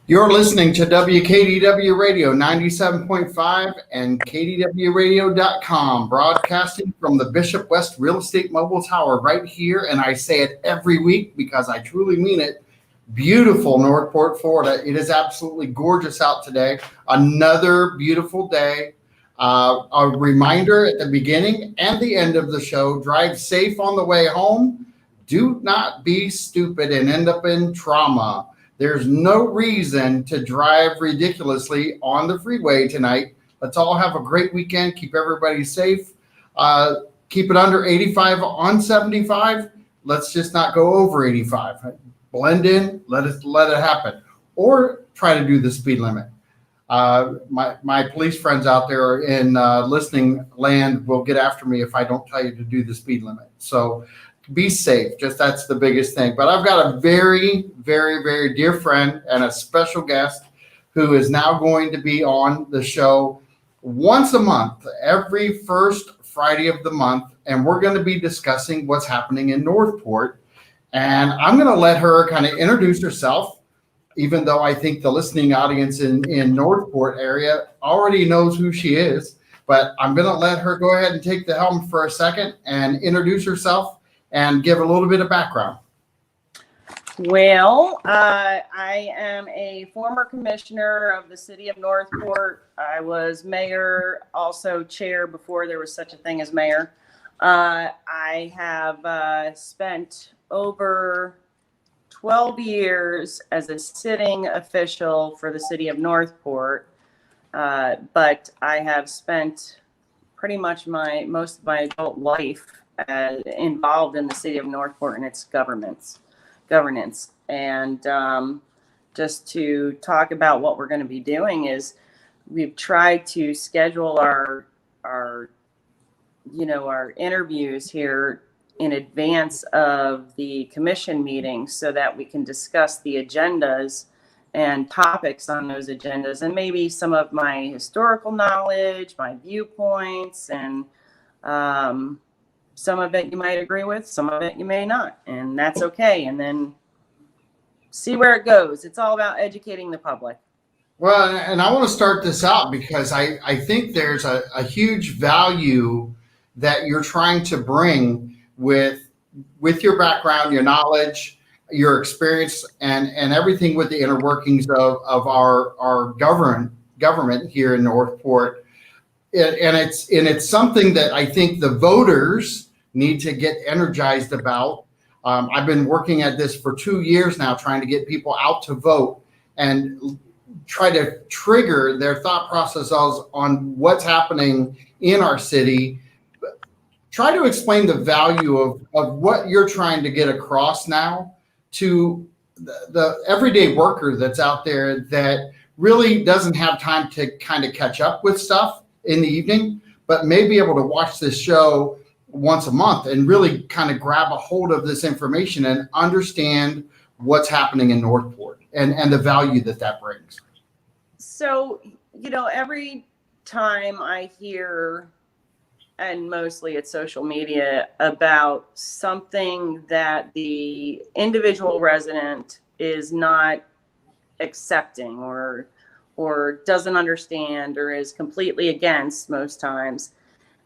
You're listening to WKDW Radio 97.5 and KDWRadio.com, broadcasting from the Bishop West Real Estate Mobile Tower right here. And I say it every week because I truly mean it. Beautiful Northport, Florida. It is absolutely gorgeous out today. Another beautiful day. A reminder at the beginning and the end of the show, drive safe on the way home. Do not be stupid and end up in trauma. There's no reason to drive ridiculously on the freeway tonight. Let's all have a great weekend. Keep everybody safe. Keep it under 85 on 75. Let's just not go over 85. Blend in. Let it happen. Or try to do the speed limit. My police friends out there in listening land will get after me if I don't tell you to do the speed limit. So be safe. Just that's the biggest thing. But I've got a very, very, very dear friend and a special guest who is now going to be on the show once a month, every first Friday of the month. And we're going to be discussing what's happening in Northport. And I'm going to let her kind of introduce herself, even though I think the listening audience in Northport area already knows who she is. But I'm going to let her go ahead and take the helm for a second and introduce herself and give a little bit of background. Well, I am a former commissioner of the city of Northport. I was mayor, also chair before there was such a thing as mayor. I have spent over 12 years as a sitting official for the city of Northport, but I have spent pretty much most of my adult life involved in the city of Northport and its governance. And just to talk about what we're going to be doing is we've tried to schedule our interviews here in advance of the commission meetings so that we can discuss the agendas and topics on those agendas and maybe some of my historical knowledge, my viewpoints, and some of it you might agree with, some of it you may not, and that's okay. And then see where it goes. It's all about educating the public. Well, and I want to start this out because I think there's a huge value that you're trying to bring with your background, your knowledge, your experience, and everything with the inner workings of our government here in Northport. And it's something that I think the voters need to get energized about. I've been working at this for 2 years now, trying to get people out to vote and try to trigger their thought processes on what's happening in our city. Try to explain the value of what you're trying to get across now to the everyday worker that's out there that really doesn't have time to kind of catch up with stuff in the evening, but may be able to watch this show once a month and really kind of grab a hold of this information and understand what's happening in Northport and the value that brings. So, every time I hear, and mostly it's social media, about something that the individual resident is not accepting or doesn't understand or is completely against most times.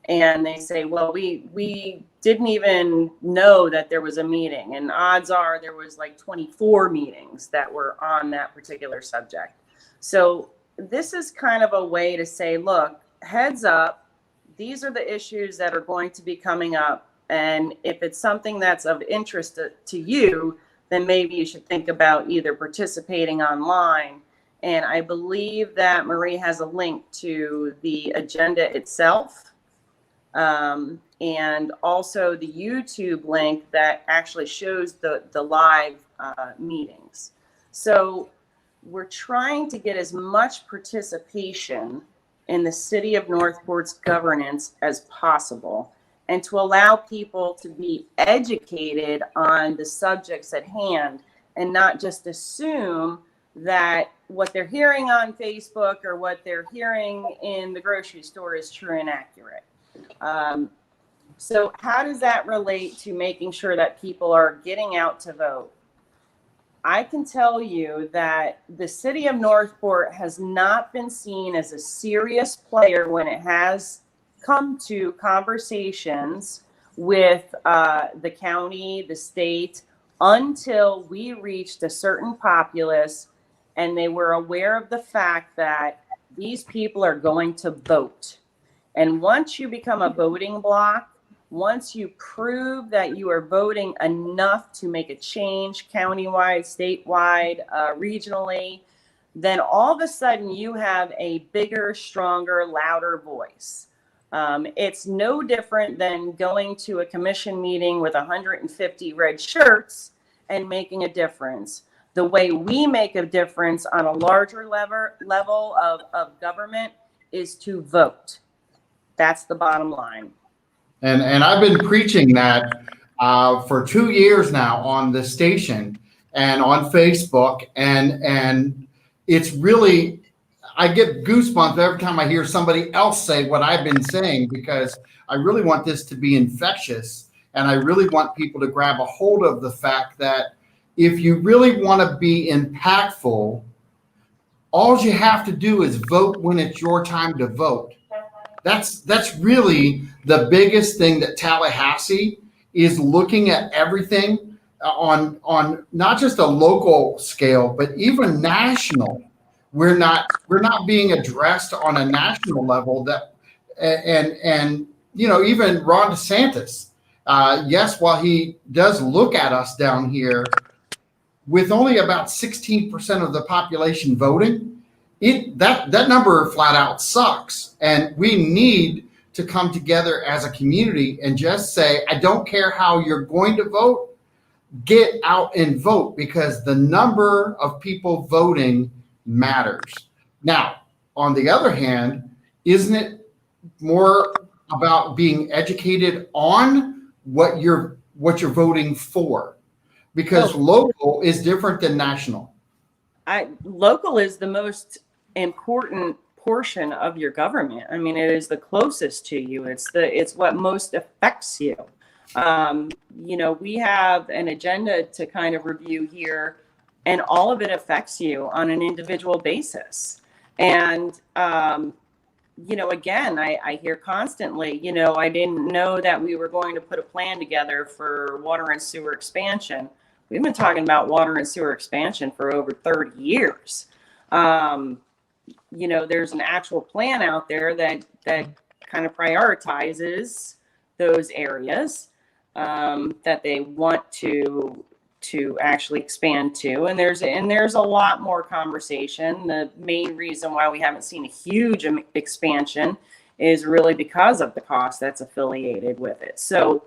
And they say, well, we didn't even know that there was a meeting. And odds are there was like 24 meetings that were on that particular subject. So this is kind of a way to say, look, heads up, these are the issues that are going to be coming up. And if it's something that's of interest to you, then maybe you should think about either participating online. And I believe that Marie has a link to the agenda itself. And also the YouTube link that actually shows the live meetings. So we're trying to get as much participation in the city of Northport's governance as possible and to allow people to be educated on the subjects at hand and not just assume that what they're hearing on Facebook or what they're hearing in the grocery store is true and accurate. So how does that relate to making sure that people are getting out to vote? I can tell you that the city of Northport has not been seen as a serious player when it has come to conversations with the county, the state, until we reached a certain populace and they were aware of the fact that these people are going to vote. And once you become a voting bloc, once you prove that you are voting enough to make a change countywide, statewide, regionally, then all of a sudden you have a bigger, stronger, louder voice. It's no different than going to a commission meeting with 150 red shirts and making a difference. The way we make a difference on a larger level of government is to vote. That's the bottom line. And I've been preaching that for 2 years now on the station and on Facebook, and it's really, I get goosebumps every time I hear somebody else say what I've been saying, because I really want this to be infectious, and I really want people to grab a hold of the fact that if you really want to be impactful, all you have to do is vote when it's your time to vote. That's really the biggest thing that Tallahassee is looking at everything on not just a local scale, but even national. We're not being addressed on a national level, that and even Ron DeSantis, yes, while he does look at us down here, with only about 16% of the population voting, that number flat out sucks. And we need to come together as a community and just say, I don't care how you're going to vote, get out and vote, because the number of people voting matters. Now, on the other hand, isn't it more about being educated on what you're voting for? Because local is different than national. Local is the most important portion of your government. I mean, it is the closest to you. It's what most affects you. We have an agenda to kind of review here, and all of it affects you on an individual basis. And again, I hear constantly, I didn't know that we were going to put a plan together for water and sewer expansion. We've been talking about water and sewer expansion for over 30 years. There's an actual plan out there that kind of prioritizes those areas that they want to actually expand to. And there's a lot more conversation. The main reason why we haven't seen a huge expansion is really because of the cost that's affiliated with it. So,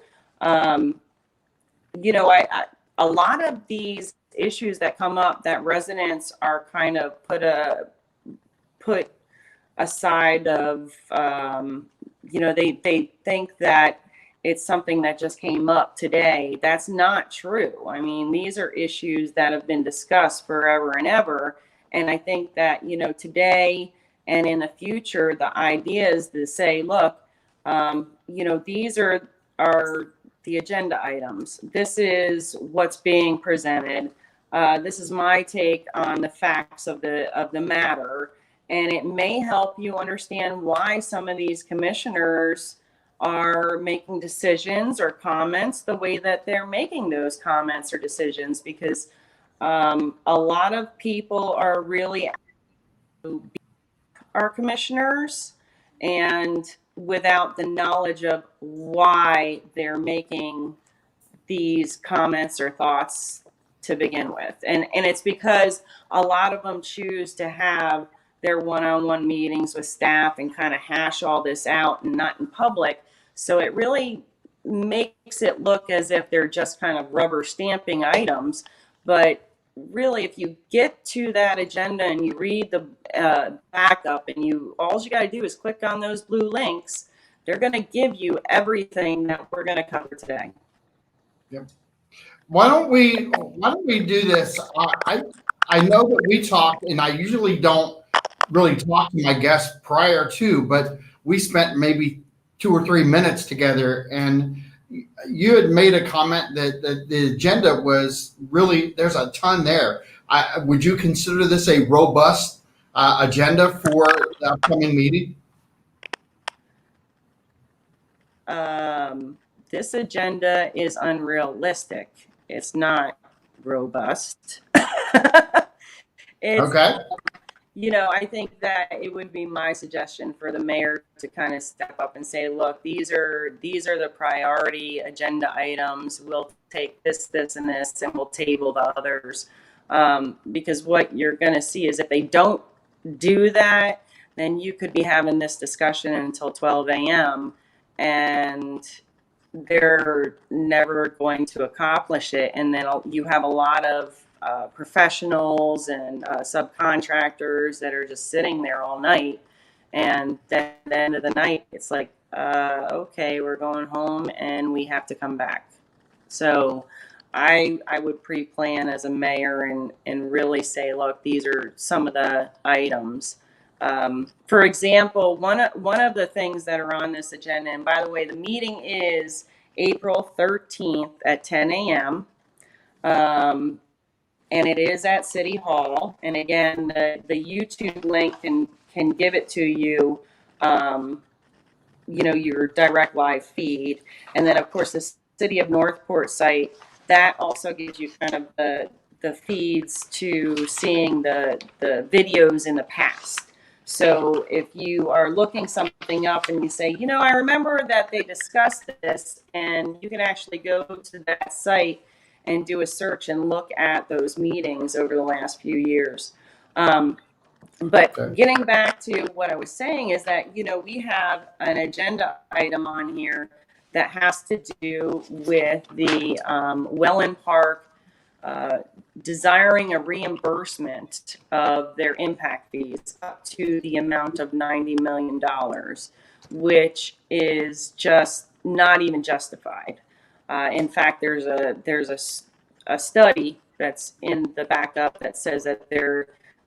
a lot of these issues that come up that residents are kind of put aside of, they think that it's something that just came up today. That's not true. I mean, these are issues that have been discussed forever and ever. And I think that, today and in the future, the idea is to say, look, these are the agenda items. This is what's being presented. This is my take on the facts of the matter. And it may help you understand why some of these commissioners are making decisions or comments the way that they're making those comments or decisions, because a lot of people are really our commissioners, and without the knowledge of why they're making these comments or thoughts to begin with. And it's because a lot of them choose to have their one-on-one meetings with staff and kind of hash all this out and not in public. So it really makes it look as if they're just kind of rubber stamping items. But really, if you get to that agenda and you read the backup, and all you got to do is click on those blue links, they're going to give you everything that we're going to cover today. Yep. Why don't we do this? I know that we talked, and I usually don't really talk to my guests prior to, but we spent maybe 2 or 3 minutes together, and you had made a comment that the agenda was really, there's a ton there. Would you consider this a robust agenda for the upcoming meeting? This agenda is unrealistic. It's not robust. It's, Okay. I think that it would be my suggestion for the mayor to kind of step up and say, look, these are the priority agenda items. We'll take this, this, and this, and we'll table the others. Because what you're going to see is if they don't do that, then you could be having this discussion until 12 a.m. and they're never going to accomplish it. And then you have a lot of professionals and subcontractors that are just sitting there all night. And then at the end of the night, it's like, okay, we're going home and we have to come back. So I would pre-plan as a mayor and really say, look, these are some of the items. For example, one of the things that are on this agenda, and by the way, the meeting is April 13th at 10 a.m. And it is at City Hall. And again, the YouTube link can give it to you, your direct live feed. And then, of course, the City of Northport site, that also gives you kind of the feeds to seeing the videos in the past. So if you are looking something up and you say, I remember that they discussed this, and you can actually go to that site and do a search and look at those meetings over the last few years. But Okay. Getting back to what I was saying is that, we have an agenda item on here that has to do with the Welland Park desiring a reimbursement of their impact fees up to the amount of $90 million, which is just not even justified. In fact, there's a study that's in the backup that says that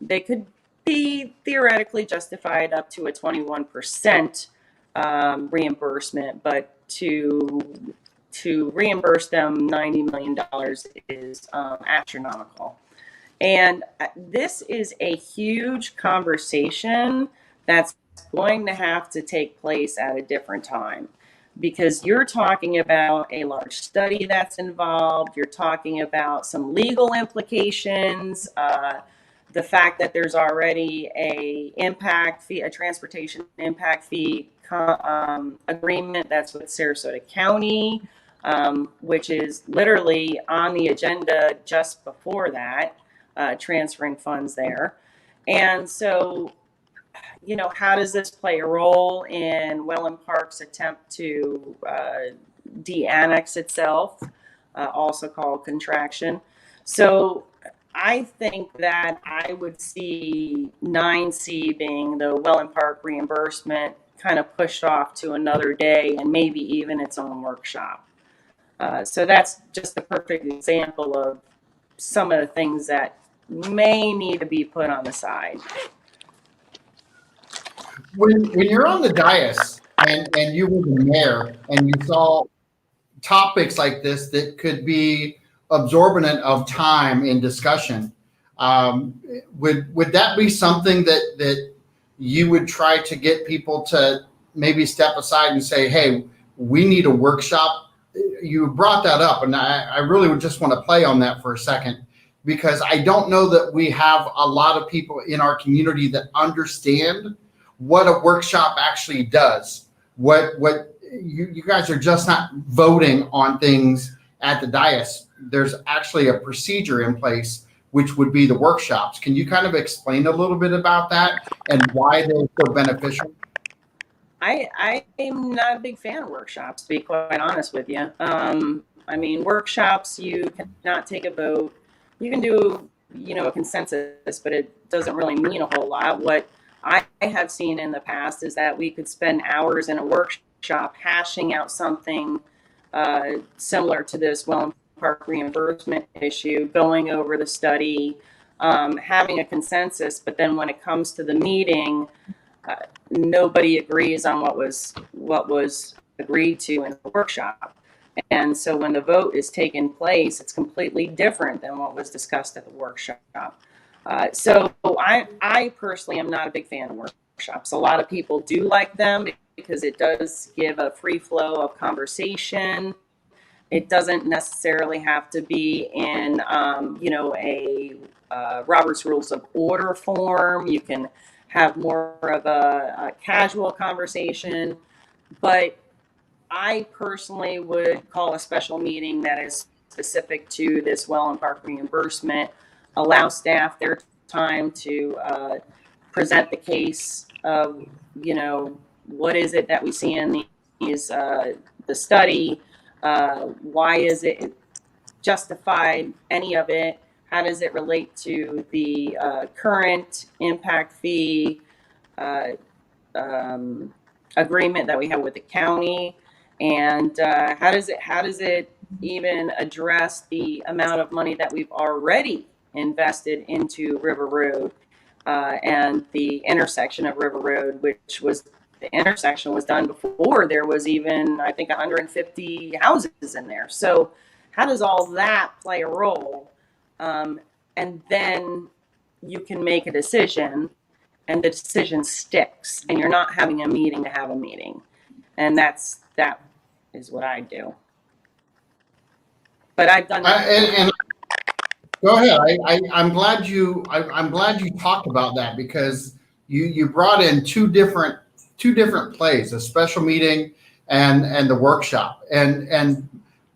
they could be theoretically justified up to a 21% reimbursement, but to reimburse them $90 million is astronomical. And this is a huge conversation that's going to have to take place at a different time, because you're talking about a large study that's involved. You're talking about some legal implications, the fact that there's already a transportation impact fee agreement that's with Sarasota County, which is literally on the agenda just before that, transferring funds there. And so, how does this play a role in Welland Park's attempt to de-annex itself, also called contraction? So I think that I would see 9C being the Welland Park reimbursement kind of pushed off to another day and maybe even its own workshop. So that's just a perfect example of some of the things that may need to be put on the side. When you're on the dais and you were the mayor and you saw topics like this that could be absorbent of time in discussion, would that be something that you would try to get people to maybe step aside and say, hey, we need a workshop? You brought that up, and I really would just want to play on that for a second, because I don't know that we have a lot of people in our community that understand what a workshop actually does. What you guys are just not voting on things at the dais. There's actually a procedure in place, which would be the workshops. Can you kind of explain a little bit about that and why they're so beneficial? I am not a big fan of workshops, to be quite honest with you. Workshops, you cannot take a vote. You can do, a consensus, but it doesn't really mean a whole lot. What I have seen in the past is that we could spend hours in a workshop hashing out something similar to this Welland Park reimbursement issue, going over the study, having a consensus, but then when it comes to the meeting, nobody agrees on what was agreed to in the workshop. And so when the vote is taking place, it's completely different than what was discussed at the workshop. So I personally am not a big fan of workshops. A lot of people do like them because it does give a free flow of conversation. It doesn't necessarily have to be in, a Robert's Rules of Order form. You can have more of a casual conversation. But I personally would call a special meeting that is specific to this well and park reimbursement, allow staff their time to present the case of, what is it that we see in these, the study, why is it justified, any of it, how does it relate to the current impact fee agreement that we have with the county, and how does it even address the amount of money that we've already invested into River Road and the intersection of River Road, which was the intersection was done before there was even, I think, 150 houses in there. So how does all that play a role? And then you can make a decision, and the decision sticks, and you're not having a meeting to have a meeting. And that is what I do. But I've done that. And go ahead. I'm glad you talked about that, because you brought in two different plays: a special meeting and the workshop, and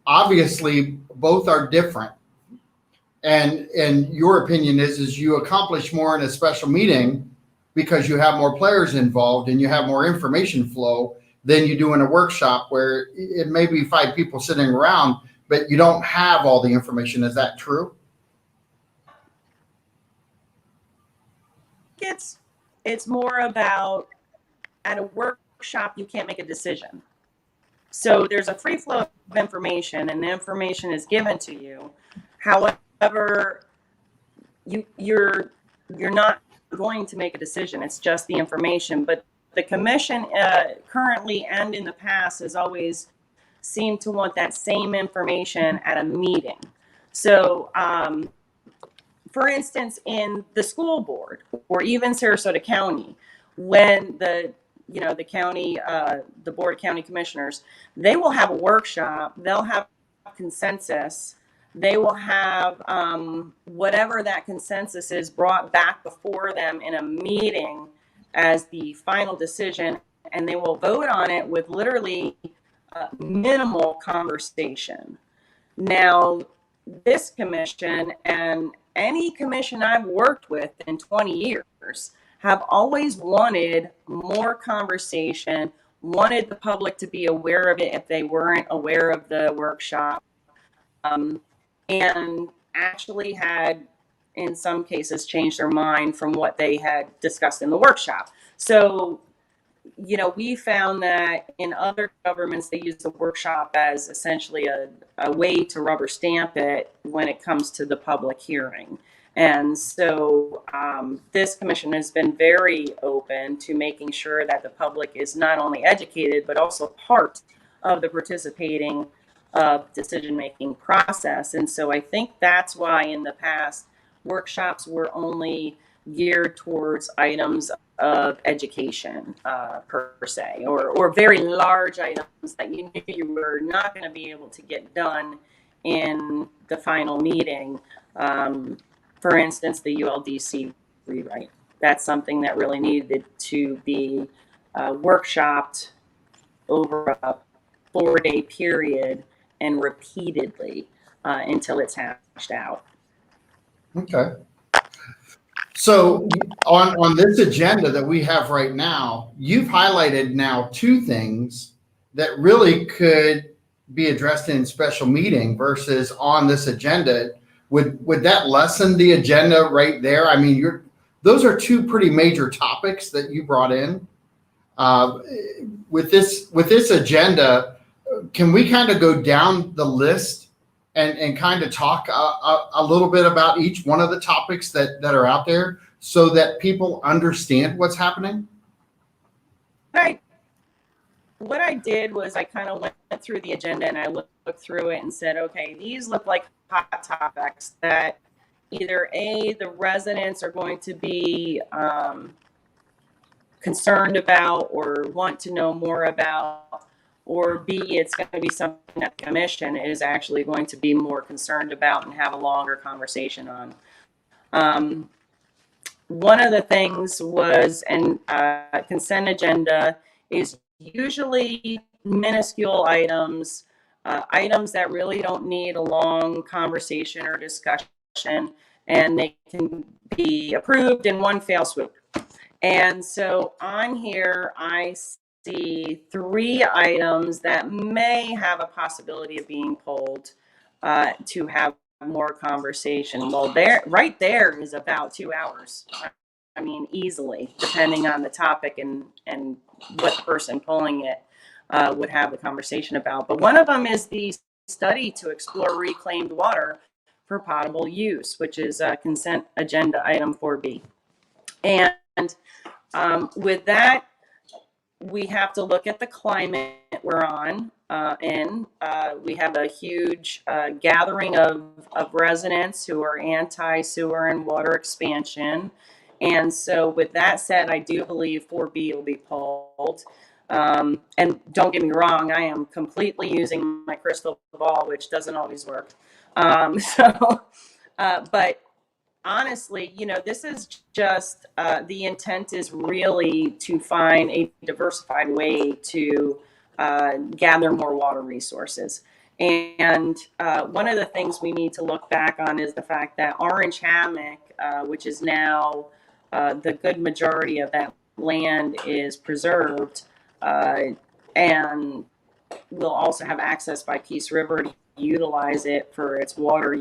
obviously both are different. And your opinion is you accomplish more in a special meeting because you have more players involved and you have more information flow than you do in a workshop, where it may be 5 people sitting around, but you don't have all the information. Is that true? It's more about, at a workshop, you can't make a decision. So there's a free flow of information, and the information is given to you. However, you're not going to make a decision. It's just the information. But the commission currently and in the past has always seemed to want that same information at a meeting. So, for instance, in the school board or even Sarasota County, when the county, the board of county commissioners, they will have a workshop, they'll have consensus, they will have whatever that consensus is brought back before them in a meeting as the final decision, and they will vote on it with literally minimal conversation. Now, this commission and any commission I've worked with in 20 years have always wanted more conversation, wanted the public to be aware of it if they weren't aware of the workshop, and actually had, in some cases, changed their mind from what they had discussed in the workshop. So, we found that in other governments, they use the workshop as essentially a way to rubber stamp it when it comes to the public hearing. And so this commission has been very open to making sure that the public is not only educated, but also part of the participating decision-making process. And so I think that's why in the past, workshops were only geared towards items of education per se, or very large items that you knew you were not going to be able to get done in the final meeting. For instance, the ULDC rewrite. That's something that really needed to be workshopped over a 4-day period and repeatedly until it's hashed out. Okay. So on this agenda that we have right now, you've highlighted now 2 things that really could be addressed in special meeting versus on this agenda. Would that lessen the agenda right there? I mean, those are 2 pretty major topics that you brought in. With this agenda, can we kind of go down the list and kind of talk a little bit about each one of the topics that are out there so that people understand what's happening? What I did was I kind of went through the agenda and I looked through it and said, okay, these look like hot topics that either A, the residents are going to be concerned about or want to know more about, or B, it's going to be something that the commission is actually going to be more concerned about and have a longer conversation on. One of the things was, and consent agenda is usually minuscule items, items that really don't need a long conversation or discussion, and they can be approved in one fell swoop. And so on here, I see 3 items that may have a possibility of being pulled to have more conversation. Well, right there is about 2 hours. I mean, easily, depending on the topic and what person pulling it would have the conversation about. But one of them is the study to explore reclaimed water for potable use, which is consent agenda item 4B. And with that, we have to look at the climate we're on in. We have a huge gathering of residents who are anti-sewer and water expansion. And so with that said, I do believe 4B will be pulled. And don't get me wrong, I am completely using my crystal ball, which doesn't always work. But honestly, this is just the intent is really to find a diversified way to gather more water resources. And one of the things we need to look back on is the fact that Orange Hammock, which is now the good majority of that land is preserved, and will also have access by Peace River to utilize it for its water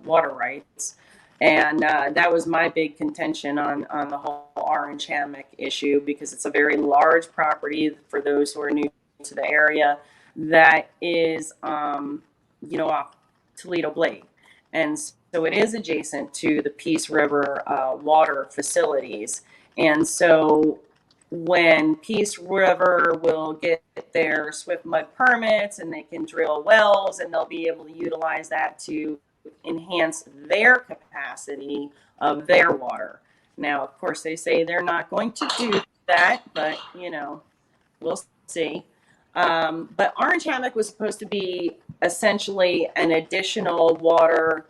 rights. And that was my big contention on the whole Orange Hammock issue, because it's a very large property for those who are new to the area that is, off Toledo Blade. And so it is adjacent to the Peace River water facilities. And so when Peace River will get their swift mud permits and they can drill wells, and they'll be able to utilize that to enhance their capacity of their water. Now, of course, they say they're not going to do that, but we'll see. But Orange Hammock was supposed to be essentially an additional water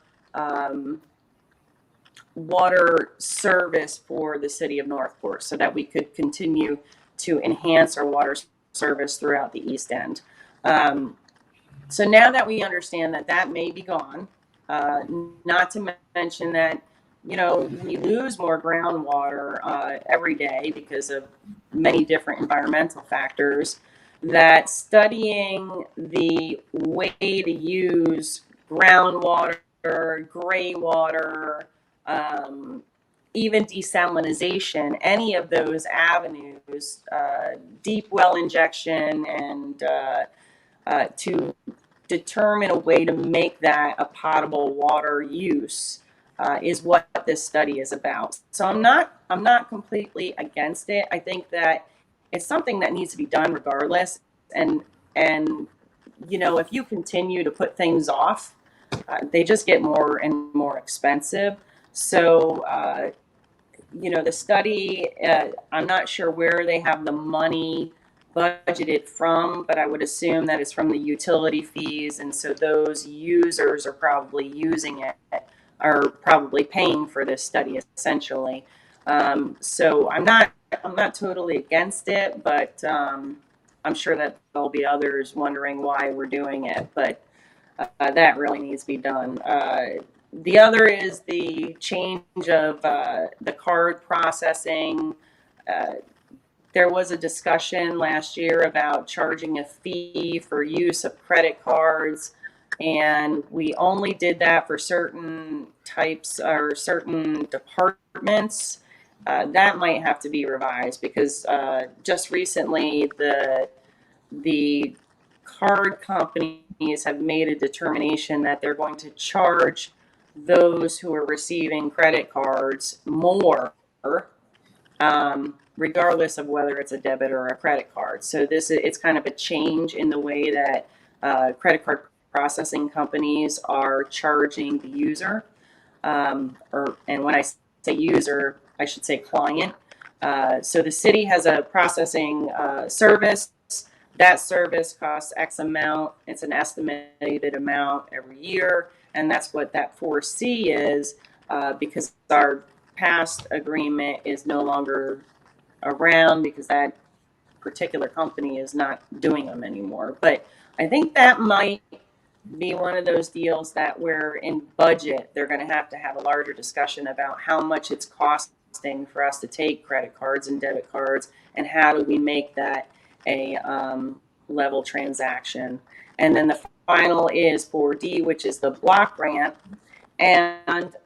service for the city of Northport, so that we could continue to enhance our water service throughout the East End. So now that we understand that that may be gone, not to mention that, we lose more groundwater every day because of many different environmental factors, that studying the way to use groundwater, gray water, even desalinization, any of those avenues, deep well injection, and to determine a way to make that a potable water use is what this study is about. So I'm not completely against it. I think that it's something that needs to be done regardless. And if you continue to put things off, they just get more and more expensive. So the study, I'm not sure where they have the money budgeted from, but I would assume that it's from the utility fees, and so those users are probably using it, are probably paying for this study essentially. So I'm not totally against it, but I'm sure that there'll be others wondering why we're doing it, but that really needs to be done. The other is the change of the card processing. There was a discussion last year about charging a fee for use of credit cards, and we only did that for certain types or certain departments. That might have to be revised, because just recently the card companies have made a determination that they're going to charge those who are receiving credit cards more regardless of whether it's a debit or a credit card. So it's kind of a change in the way that credit card processing companies are charging the user. And when I say user, I should say client. So the city has a processing service. That service costs X amount. It's an estimated amount every year. And that's what that 4C is, because our past agreement is no longer around because that particular company is not doing them anymore. But I think that might be one of those deals that where in budget, they're going to have a larger discussion about how much it's costing for us to take credit cards and debit cards, and how do we make that a level transaction. And then the final is 4D, which is the block grant. And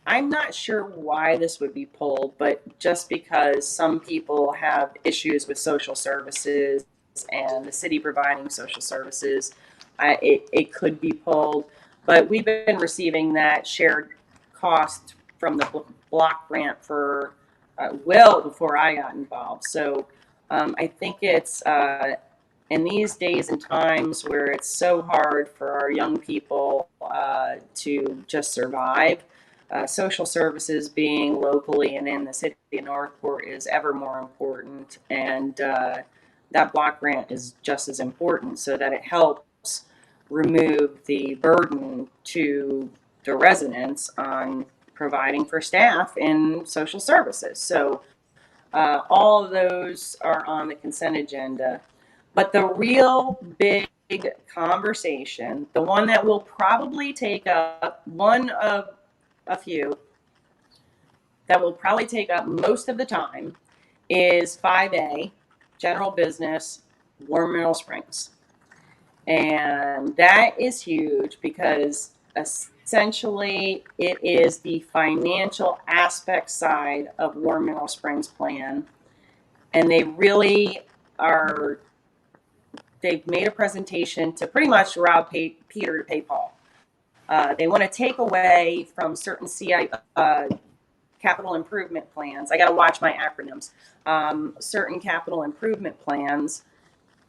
I'm not sure why this would be pulled, but just because some people have issues with social services and the city providing social services, it could be pulled. But we've been receiving that shared cost from the block grant for well before I got involved. So I think it's in these days and times where it's so hard for our young people to just survive. Social services being locally and in the city of Northport is ever more important, and that block grant is just as important so that it helps remove the burden to the residents on providing for staff in social services. So all of those are on the consent agenda. But the real big conversation, the one that will probably take up one of a few that will probably take up most of the time, is 5A, general business, War Mineral Springs. And that is huge because essentially it is the financial aspect side of War Mineral Springs plan. And they really are, they've made a presentation to pretty much rob Peter to pay Paul. They want to take away from certain capital improvement plans. I got to watch my acronyms. Certain capital improvement plans.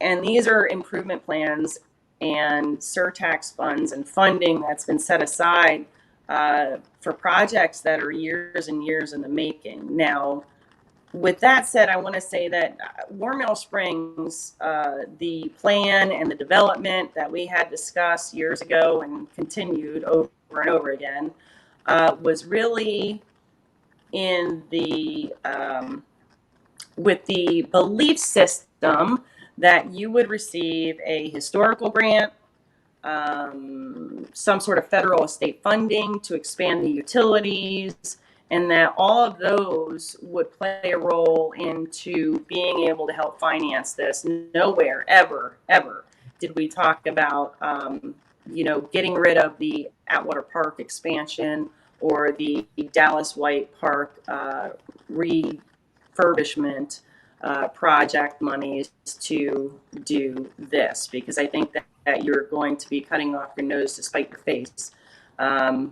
And these are improvement plans and surtax funds and funding that's been set aside for projects that are years and years in the making. Now, with that said, I want to say that War Mineral Springs, the plan and the development that we had discussed years ago and continued over and over again, was really in the with the belief system that you would receive a historical grant, some sort of federal or state funding to expand the utilities, and that all of those would play a role into being able to help finance this. Nowhere ever did we talk about getting rid of the Atwater Park expansion or the Dallas White Park refurbishment project monies to do this, because I think that you're going to be cutting off your nose to spite your face. The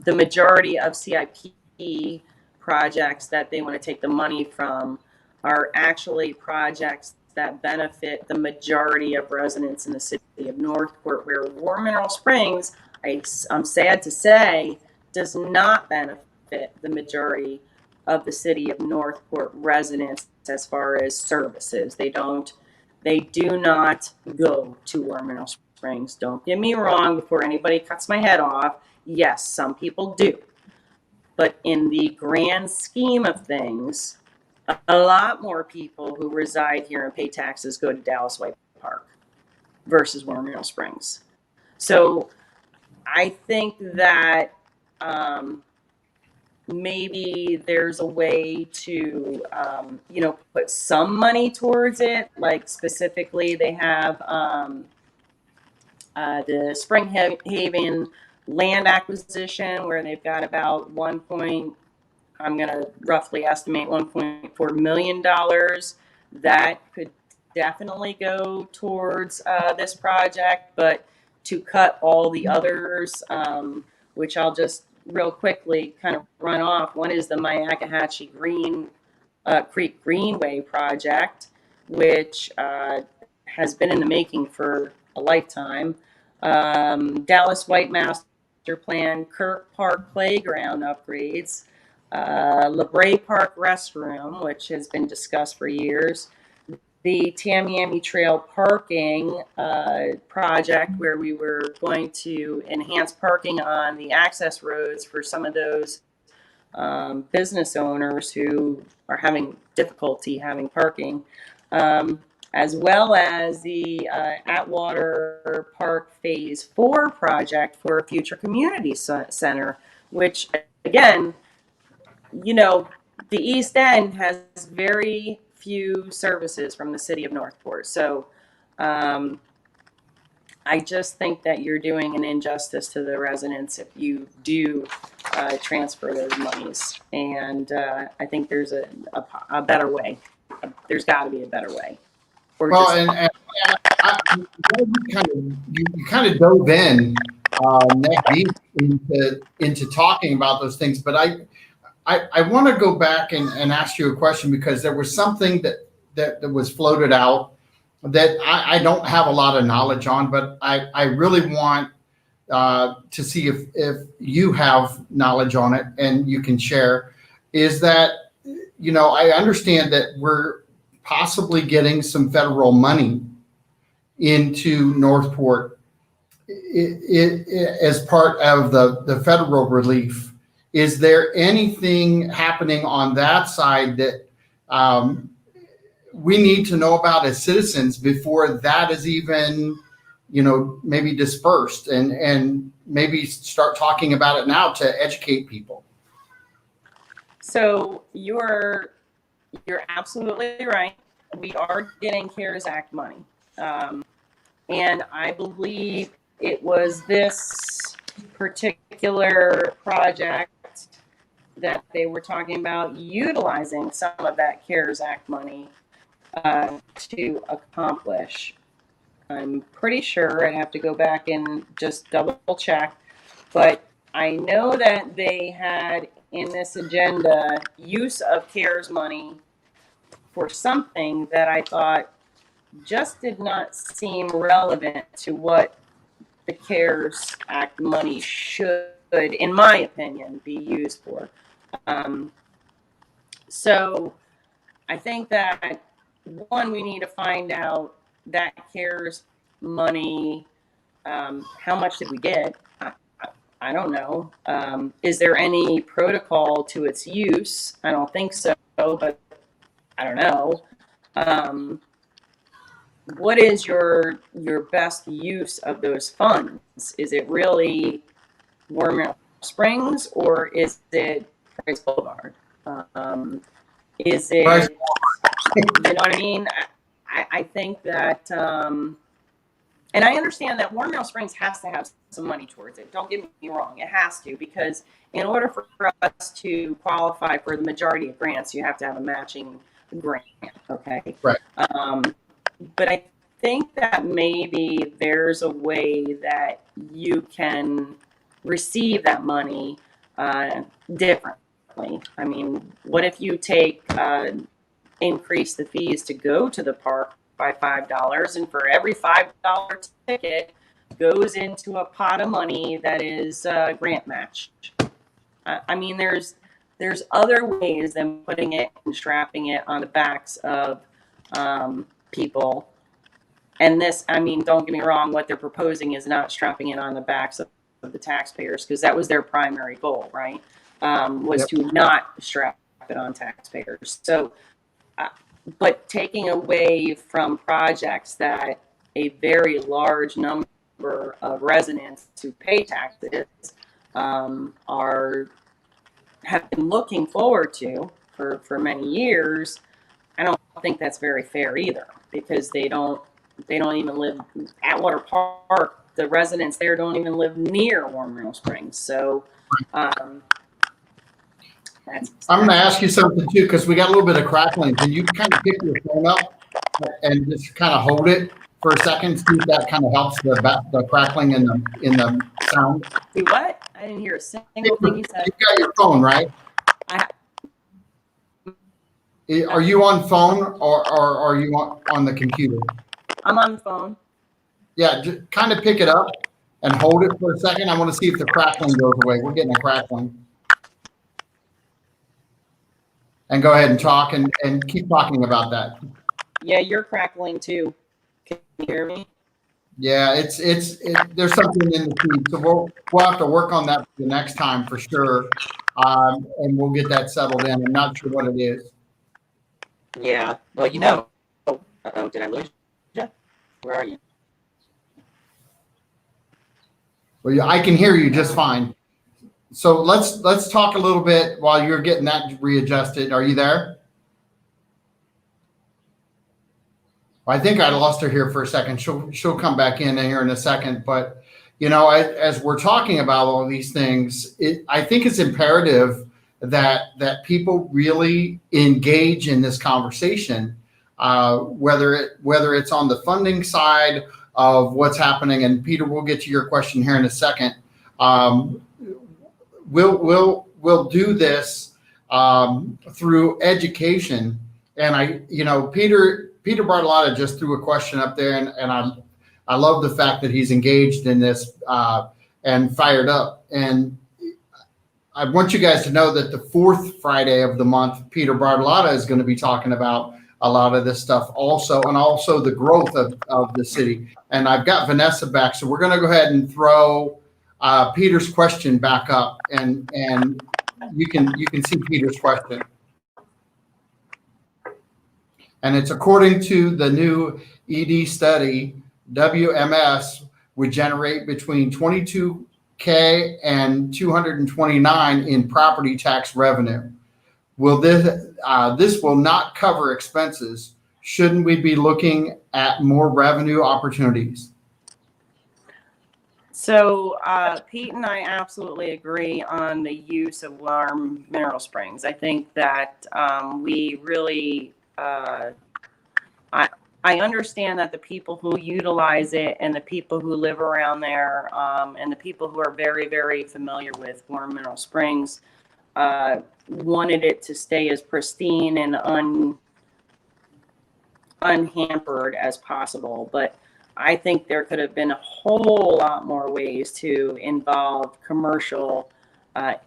majority of CIP projects that they want to take the money from are actually projects that benefit the majority of residents in the city of Northport, where War Mineral Springs, I'm sad to say, does not benefit the majority of the city of Northport residents as far as services. They do not go to War Mineral Springs. Don't get me wrong before anybody cuts my head off. Yes, some people do. But in the grand scheme of things, a lot more people who reside here and pay taxes go to Dallas White Park versus War Mineral Springs. So I think that maybe there's a way to, put some money towards it. Like specifically, they have the Spring Haven land acquisition where they've got about I'm going to roughly estimate $1.4 million. That could definitely go towards this project, but to cut all the others, which I'll just real quickly kind of run off. One is the Myakkahatchee Creek Greenway project, which has been in the making for a lifetime. Dallas White Master Plan, Kirk Park Playground upgrades, LeBray Park restroom, which has been discussed for years, the Tamiami Trail parking project, where we were going to enhance parking on the access roads for some of those business owners who are having difficulty having parking, as well as the Atwater Park Phase 4 project for a future community center, which, again, you know, the East End has very few services from the city of Northport. So I just think that you're doing an injustice to the residents if you do transfer those monies. And I think there's a better way. There's got to be a better way. Well, you kind of dove in neck deep into talking about those things, but I want to go back and ask you a question, because there was something that was floated out that I don't have a lot of knowledge on, but I really want to see if you have knowledge on it and you can share. Is that, I understand that we're possibly getting some federal money into Northport as part of the federal relief. Is there anything happening on that side that we need to know about as citizens before that is even, maybe dispersed, and maybe start talking about it now to educate people? So you're absolutely right. We are getting CARES Act money. And I believe it was this particular project that they were talking about utilizing some of that CARES Act money to accomplish. I'm pretty sure, I'd have to go back and just double check, but I know that they had in this agenda use of CARES money for something that I thought just did not seem relevant to what the CARES Act money should, in my opinion, be used for. So I think that, one, we need to find out that CARES money, how much did we get? I don't know. Is there any protocol to its use? I don't think so, but I don't know. What is your best use of those funds? Is it really War Memorial Springs, or is it Price Boulevard? Is it, you know what I mean? I think that, and I understand that War Memorial Springs has to have some money towards it. Don't get me wrong, it has to, because in order for us to qualify for the majority of grants, you have to have a matching grant, okay? Right. But I think that maybe there's a way that you can receive that money differently. I mean, what if you increase the fees to go to the park by $5, and for every $5 ticket goes into a pot of money that is grant matched? I mean, there's other ways than putting it and strapping it on the backs of people. And this, I mean, don't get me wrong, what they're proposing is not strapping it on the backs of the taxpayers, because that was their primary goal, right? Was to not strap it on taxpayers. So, but taking away from projects that a very large number of residents who pay taxes have been looking forward to for many years, I don't think that's very fair either, because they don't even live at Atwater Park. The residents there don't even live near War Memorial Springs. So I'm going to ask you something too, because we got a little bit of crackling. Can you kind of pick your phone up and just kind of hold it for a second, see if that kind of helps the crackling in the sound. Do what? I didn't hear a single thing you said. You've got your phone, right? Are you on phone or are you on the computer? I'm on the phone. Yeah, just kind of pick it up and hold it for a second. I want to see if the crackling goes away. We're getting a crackling. And go ahead and talk and keep talking about that. Yeah, you're crackling too. Can you hear me? Yeah, there's something in the feed, so we'll have to work on that the next time for sure, and we'll get that settled in. I'm not sure what it is. Yeah. Well, did I lose you? Where are you? Well, I can hear you just fine. So let's talk a little bit while you're getting that readjusted. Are you there? I think I lost her here for a second. She'll come back in here in a second. But as we're talking about all these things, I think it's imperative that people really engage in this conversation, whether it's on the funding side of what's happening. And Peter, we'll get to your question here in a second. We'll do this through education. And Peter Bartolotta just threw a question up there, and I love the fact that he's engaged in this and fired up. And I want you guys to know that the fourth Friday of the month, Peter Bartolotta is going to be talking about a lot of this stuff also, and also the growth of the city. And I've got Vanessa back, so we're going to go ahead and throw Peter's question back up, and you can see Peter's question. And it's according to the new ED study, WMS would generate between 22K and 229 in property tax revenue. Will this will not cover expenses? Shouldn't we be looking at more revenue opportunities? So Pete and I absolutely agree on the use of warm mineral springs. I think that we really I understand that the people who utilize it and the people who live around there and the people who are very, very familiar with warm mineral springs wanted it to stay as pristine and unhampered as possible. But I think there could have been a whole lot more ways to involve commercial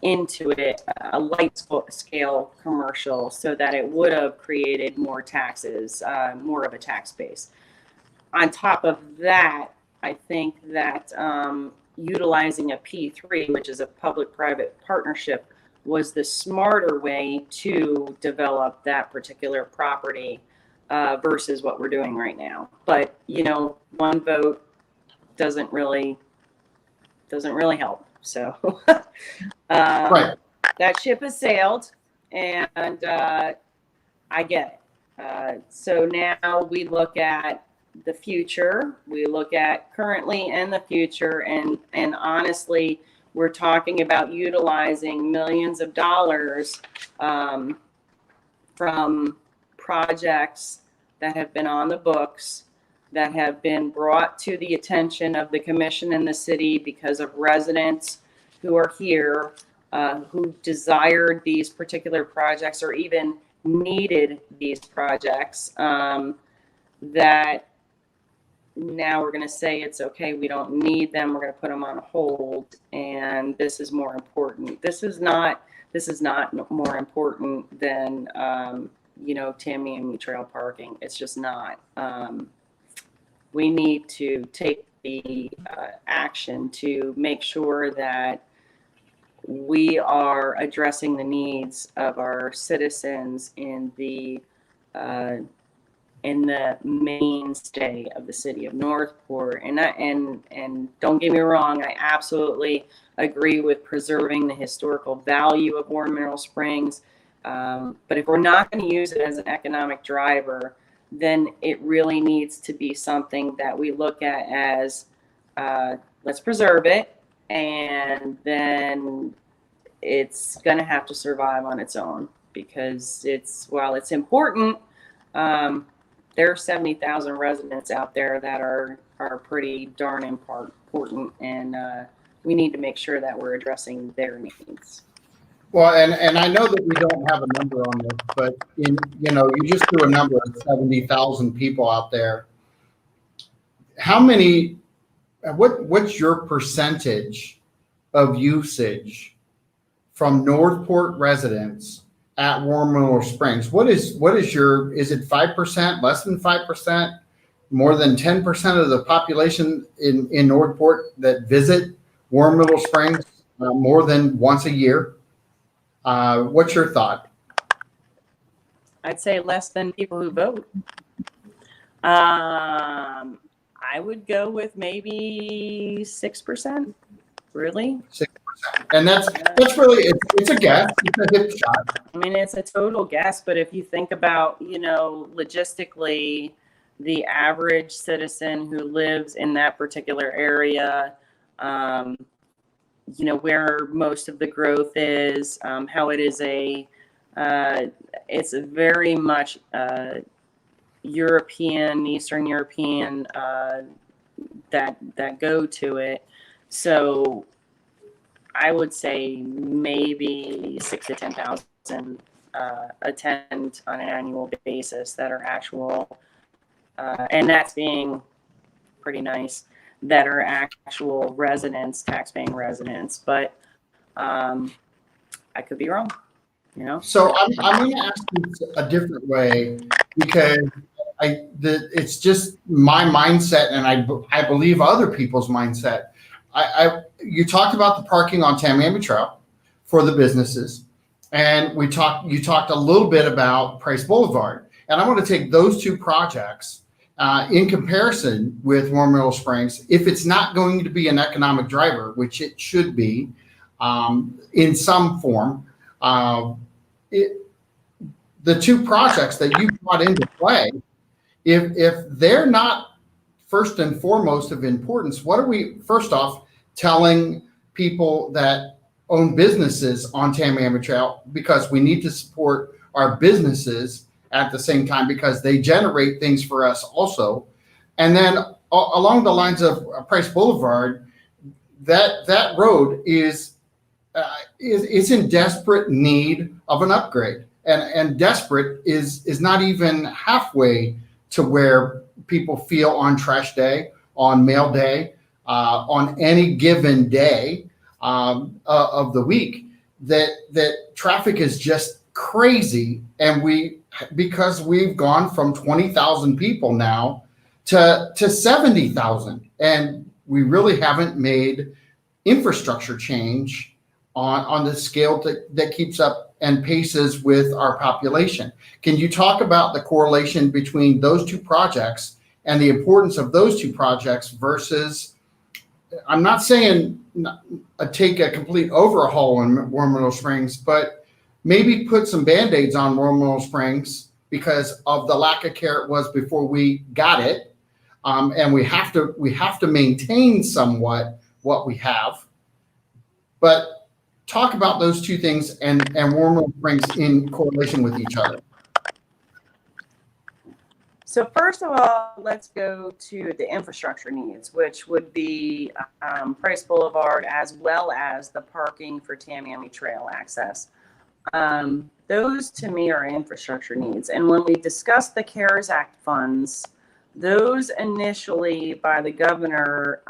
into it, a light scale commercial, so that it would have created more taxes, more of a tax base. On top of that, I think that utilizing a P3, which is a public-private partnership, was the smarter way to develop that particular property versus what we're doing right now. But one vote doesn't really help. So Right. That ship has sailed, and I get it. So now we look at the future, we look at currently and the future, and honestly, we're talking about utilizing millions of dollars from projects that have been on the books, that have been brought to the attention of the commission and the city because of residents who are here, who desired these particular projects or even needed these projects, that now we're going to say it's okay, we don't need them, we're going to put them on hold, and this is more important. This is not more important than Tammy and trail parking. It's just not. We need to take the action to make sure that we are addressing the needs of our citizens in the mainstay of the city of Northport. And don't get me wrong, I absolutely agree with preserving the historical value of Warm Mineral Springs. But if we're not going to use it as an economic driver, then it really needs to be something that we look at as let's preserve it, and then it's going to have to survive on its own, because while it's important, there are 70,000 residents out there that are pretty darn important, and we need to make sure that we're addressing their needs. Well, and I know that we don't have a number on this, but you just threw a number of 70,000 people out there. How many? What's your percentage of usage from Northport residents at Warm Mineral Springs? What is your? Is it 5%? Less than 5%? More than 10% of the population in Northport that visit Warm Mineral Springs more than once a year? What's your thought? I'd say less than people who vote. I would go with maybe 6%. Really? 6%. And that's really it's a guess. It's a hip shot. I mean, it's a total guess, but if you think about, logistically, the average citizen who lives in that particular area, where most of the growth is, how it is it's a very much Eastern European that go to it. So I would say maybe 6,000 to 10,000 attend on an annual basis that are actual, and that's being pretty nice, that are actual residents, tax-paying residents. But I could be wrong, So I'm going to ask you a different way, because it's just my mindset, and I believe other people's mindset. You talked about the parking on Tamiami Trail for the businesses, and you talked a little bit about Price Boulevard, and I want to take those two projects in comparison with Warm Mineral Springs. If it's not going to be an economic driver, which it should be in some form, the two projects that you brought into play, if they're not first and foremost of importance, what are we first off telling people that own businesses on Tamiami Trail? Because we need to support our businesses at the same time, because they generate things for us also. And then along the lines of Price Boulevard, that road is in desperate need of an upgrade, and desperate is not even halfway to where people feel on trash day, on mail day, on any given day of the week, that traffic is just crazy. And because we've gone from 20,000 people now to 70,000, and we really haven't made infrastructure change on the scale that keeps up and paces with our population. Can you talk about the correlation between those two projects and the importance of those two projects versus, I'm not saying take a complete overhaul in Warm Mineral Springs, but maybe put some Band-Aids on Warm Mineral Springs because of the lack of care it was before we got it. And we have to maintain somewhat what we have. But talk about those two things and Warm Mineral Springs in correlation with each other. So first of all, let's go to the infrastructure needs, which would be Price Boulevard, as well as the parking for Tamiami Trail access. Those to me are infrastructure needs. And when we discussed the CARES Act funds, those initially by the governor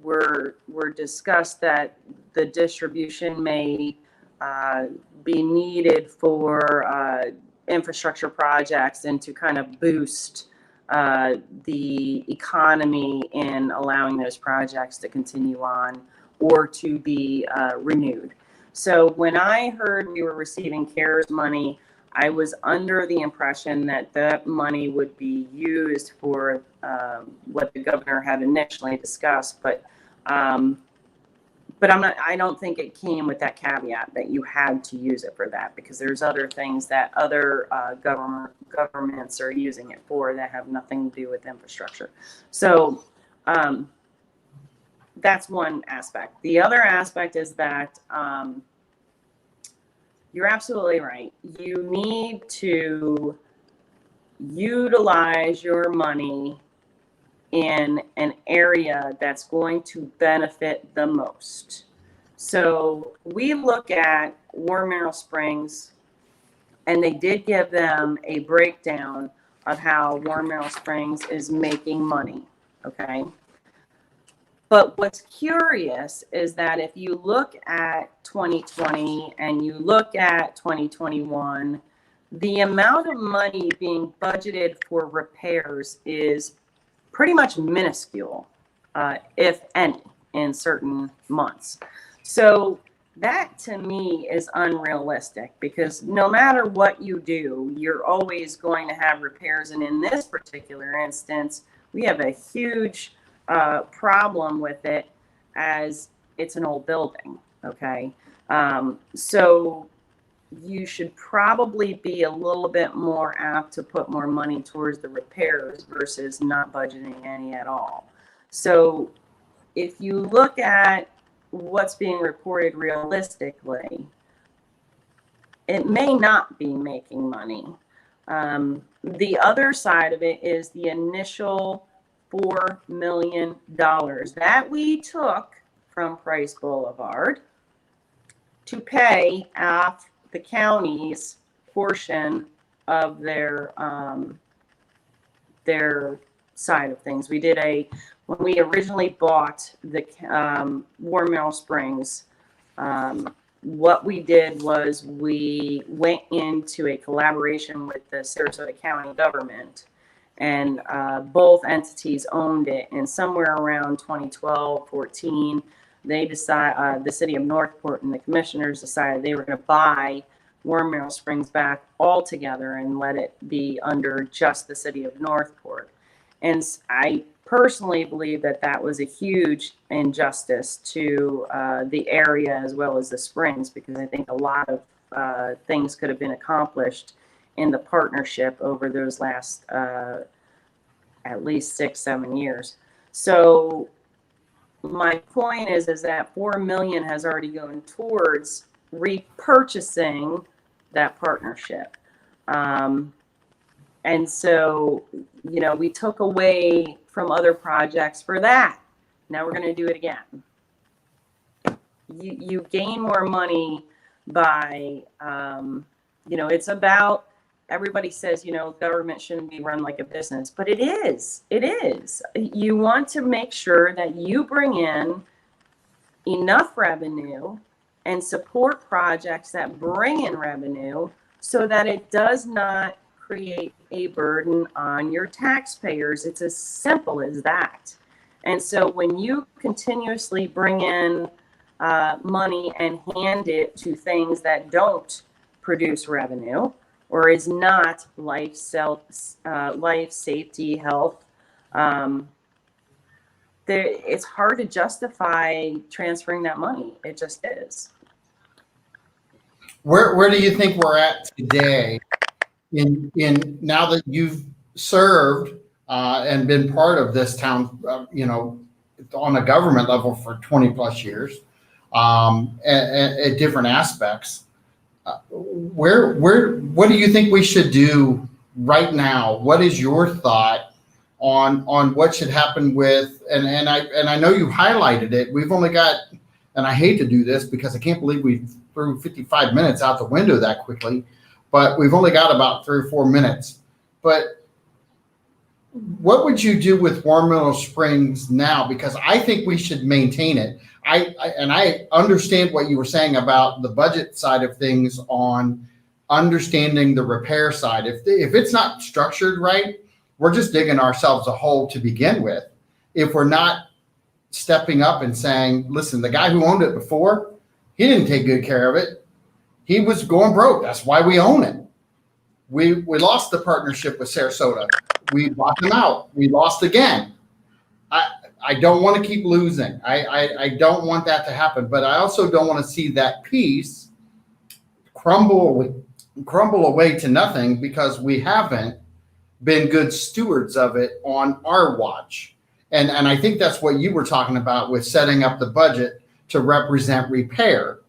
were discussed that the distribution may be needed for infrastructure projects and to kind of boost the economy in allowing those projects to continue on or to be renewed. So when I heard we were receiving CARES money, I was under the impression that that money would be used for what the governor had initially discussed, but I don't think it came with that caveat that you had to use it for that, because there's other things that other governments are using it for that have nothing to do with infrastructure. So that's one aspect. The other aspect is that you're absolutely right. You need to utilize your money in an area that's going to benefit the most. So we look at War Mineral Springs, and they did give them a breakdown of how War Mineral Springs is making money, okay? But what's curious is that if you look at 2020 and you look at 2021, the amount of money being budgeted for repairs is pretty much minuscule, if any, in certain months. So that to me is unrealistic, because no matter what you do, you're always going to have repairs. And in this particular instance, we have a huge problem with it, as it's an old building. Okay. So you should probably be a little bit more apt to put more money towards the repairs versus not budgeting any at all. So if you look at what's being reported realistically, it may not be making money. The other side of it is the initial $4 million that we took from Price Boulevard to pay off the county's portion of their side of things. We did when we originally bought the War Mineral Springs, what we did was we went into a collaboration with the Sarasota County government, and both entities owned it. And somewhere around 2012, 14, they decided, the city of Northport and the commissioners decided they were going to buy War Mineral Springs back altogether and let it be under just the city of Northport. And I personally believe that that was a huge injustice to the area as well as the Springs, because I think a lot of things could have been accomplished in the partnership over those last at least 6-7 years. So my point is that $4 million has already gone towards repurchasing that partnership. And so, you know, we took away from other projects for that. Now we're going to do it again. You gain more money by, you know, it's about, everybody says, you know, government shouldn't be run like a business, but it is. It is. You want to make sure that you bring in enough revenue and support projects that bring in revenue so that it does not create a burden on your taxpayers. It's as simple as that. And so when you continuously bring in money and hand it to things that don't produce revenue or is not life, safety, health, it's hard to justify transferring that money. It just is. Where do you think we're at today in now that you've served and been part of this town, you know, on a government level for 20 plus years, at different aspects? What do you think we should do right now? What is your thought on what should happen with, and I know you highlighted it. We've only got, and I hate to do this because I can't believe we threw 55 minutes out the window that quickly, but we've only got about 3 or 4 minutes. But what would you do with War Mineral Springs now? Because I think we should maintain it. I understand what you were saying about the budget side of things on understanding the repair side. If it's not structured right, we're just digging ourselves a hole to begin with. If we're not stepping up and saying, listen, the guy who owned it before, he didn't take good care of it. He was going broke. That's why we own it. We lost the partnership with Sarasota. We bought them out. We lost again. I don't want to keep losing. I don't want that to happen, but I also don't want to see that piece crumble away to nothing because we haven't been good stewards of it on our watch. And I think that's what you were talking about with setting up the budget to represent repair,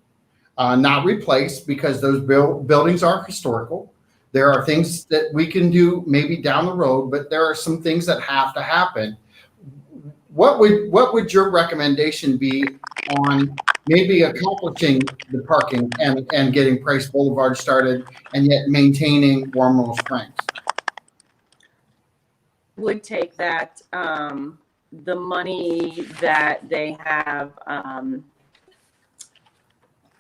not replace, because those buildings are historical. There are things that we can do maybe down the road, but there are some things that have to happen. What would your recommendation be on maybe accomplishing the parking and getting Price Boulevard started and yet maintaining Warm Mill Springs? Would take that, the money that they have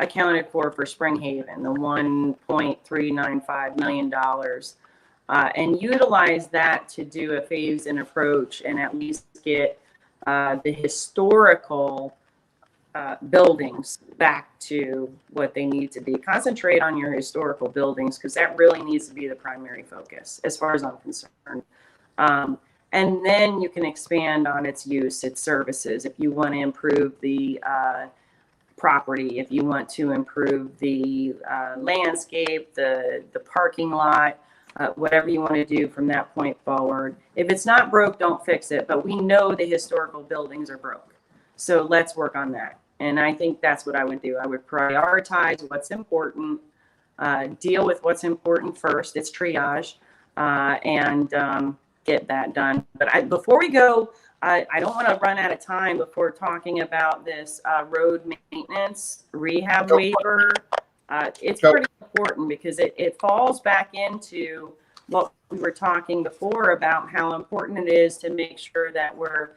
accounted for Spring Haven, the $1.395 million, and utilize that to do a phase-in approach and at least get the historical buildings back to what they need to be. Concentrate on your historical buildings, because that really needs to be the primary focus as far as I'm concerned. And then you can expand on its use, its services. If you want to improve the property, if you want to improve the landscape, the parking lot, whatever you want to do from that point forward. If it's not broke, don't fix it. But we know the historical buildings are broke. So let's work on that. And I think that's what I would do. I would prioritize what's important, deal with what's important first. It's triage, and get that done. But before we go, I don't want to run out of time before talking about this road maintenance rehab waiver. It's pretty important because it falls back into what we were talking before about how important it is to make sure that we're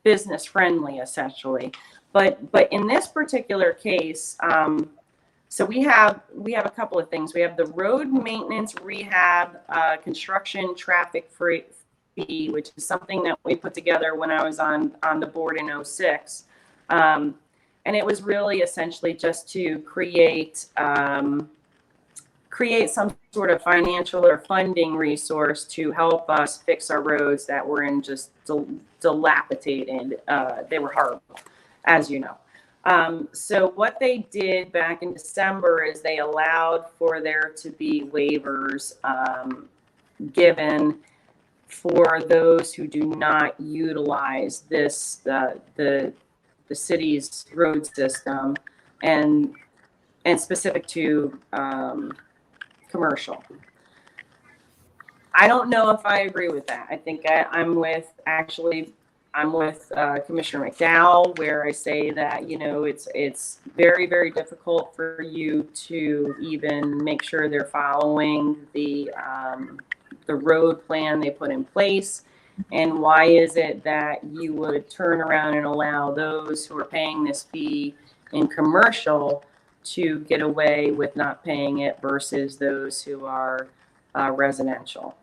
business friendly, essentially. But in this particular case, so we have a couple of things. We have the road maintenance rehab construction traffic fee, which is something that we put together when I was on the board in 2006. And it was really essentially just to create some sort of financial or funding resource to help us fix our roads that were in just dilapidated. They were horrible, as you know. So what they did back in December is they allowed for there to be waivers given for those who do not utilize this the city's road system and specific to commercial. I don't know if I agree with that. I think I'm with Commissioner McDowell, where I say that, you know, it's very, very difficult for you to even make sure they're following the road plan they put in place. And why is it that you would turn around and allow those who are paying this fee in commercial to get away with not paying it versus those who are residential?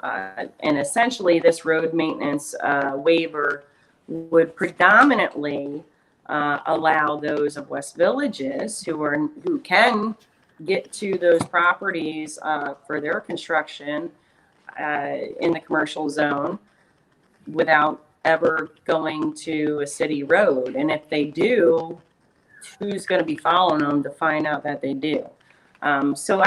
And essentially, this road maintenance waiver would predominantly allow those of West Villages who can get to those properties for their construction in the commercial zone without ever going to a city road. And if they do, who's going to be following them to find out that they do? So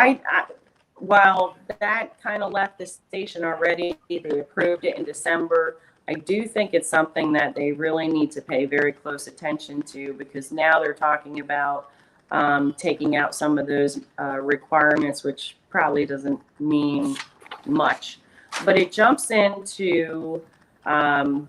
while that kind of left the station already, they approved it in December. I do think it's something that they really need to pay very close attention to, because now they're talking about taking out some of those requirements, which probably doesn't mean much. But it jumps into the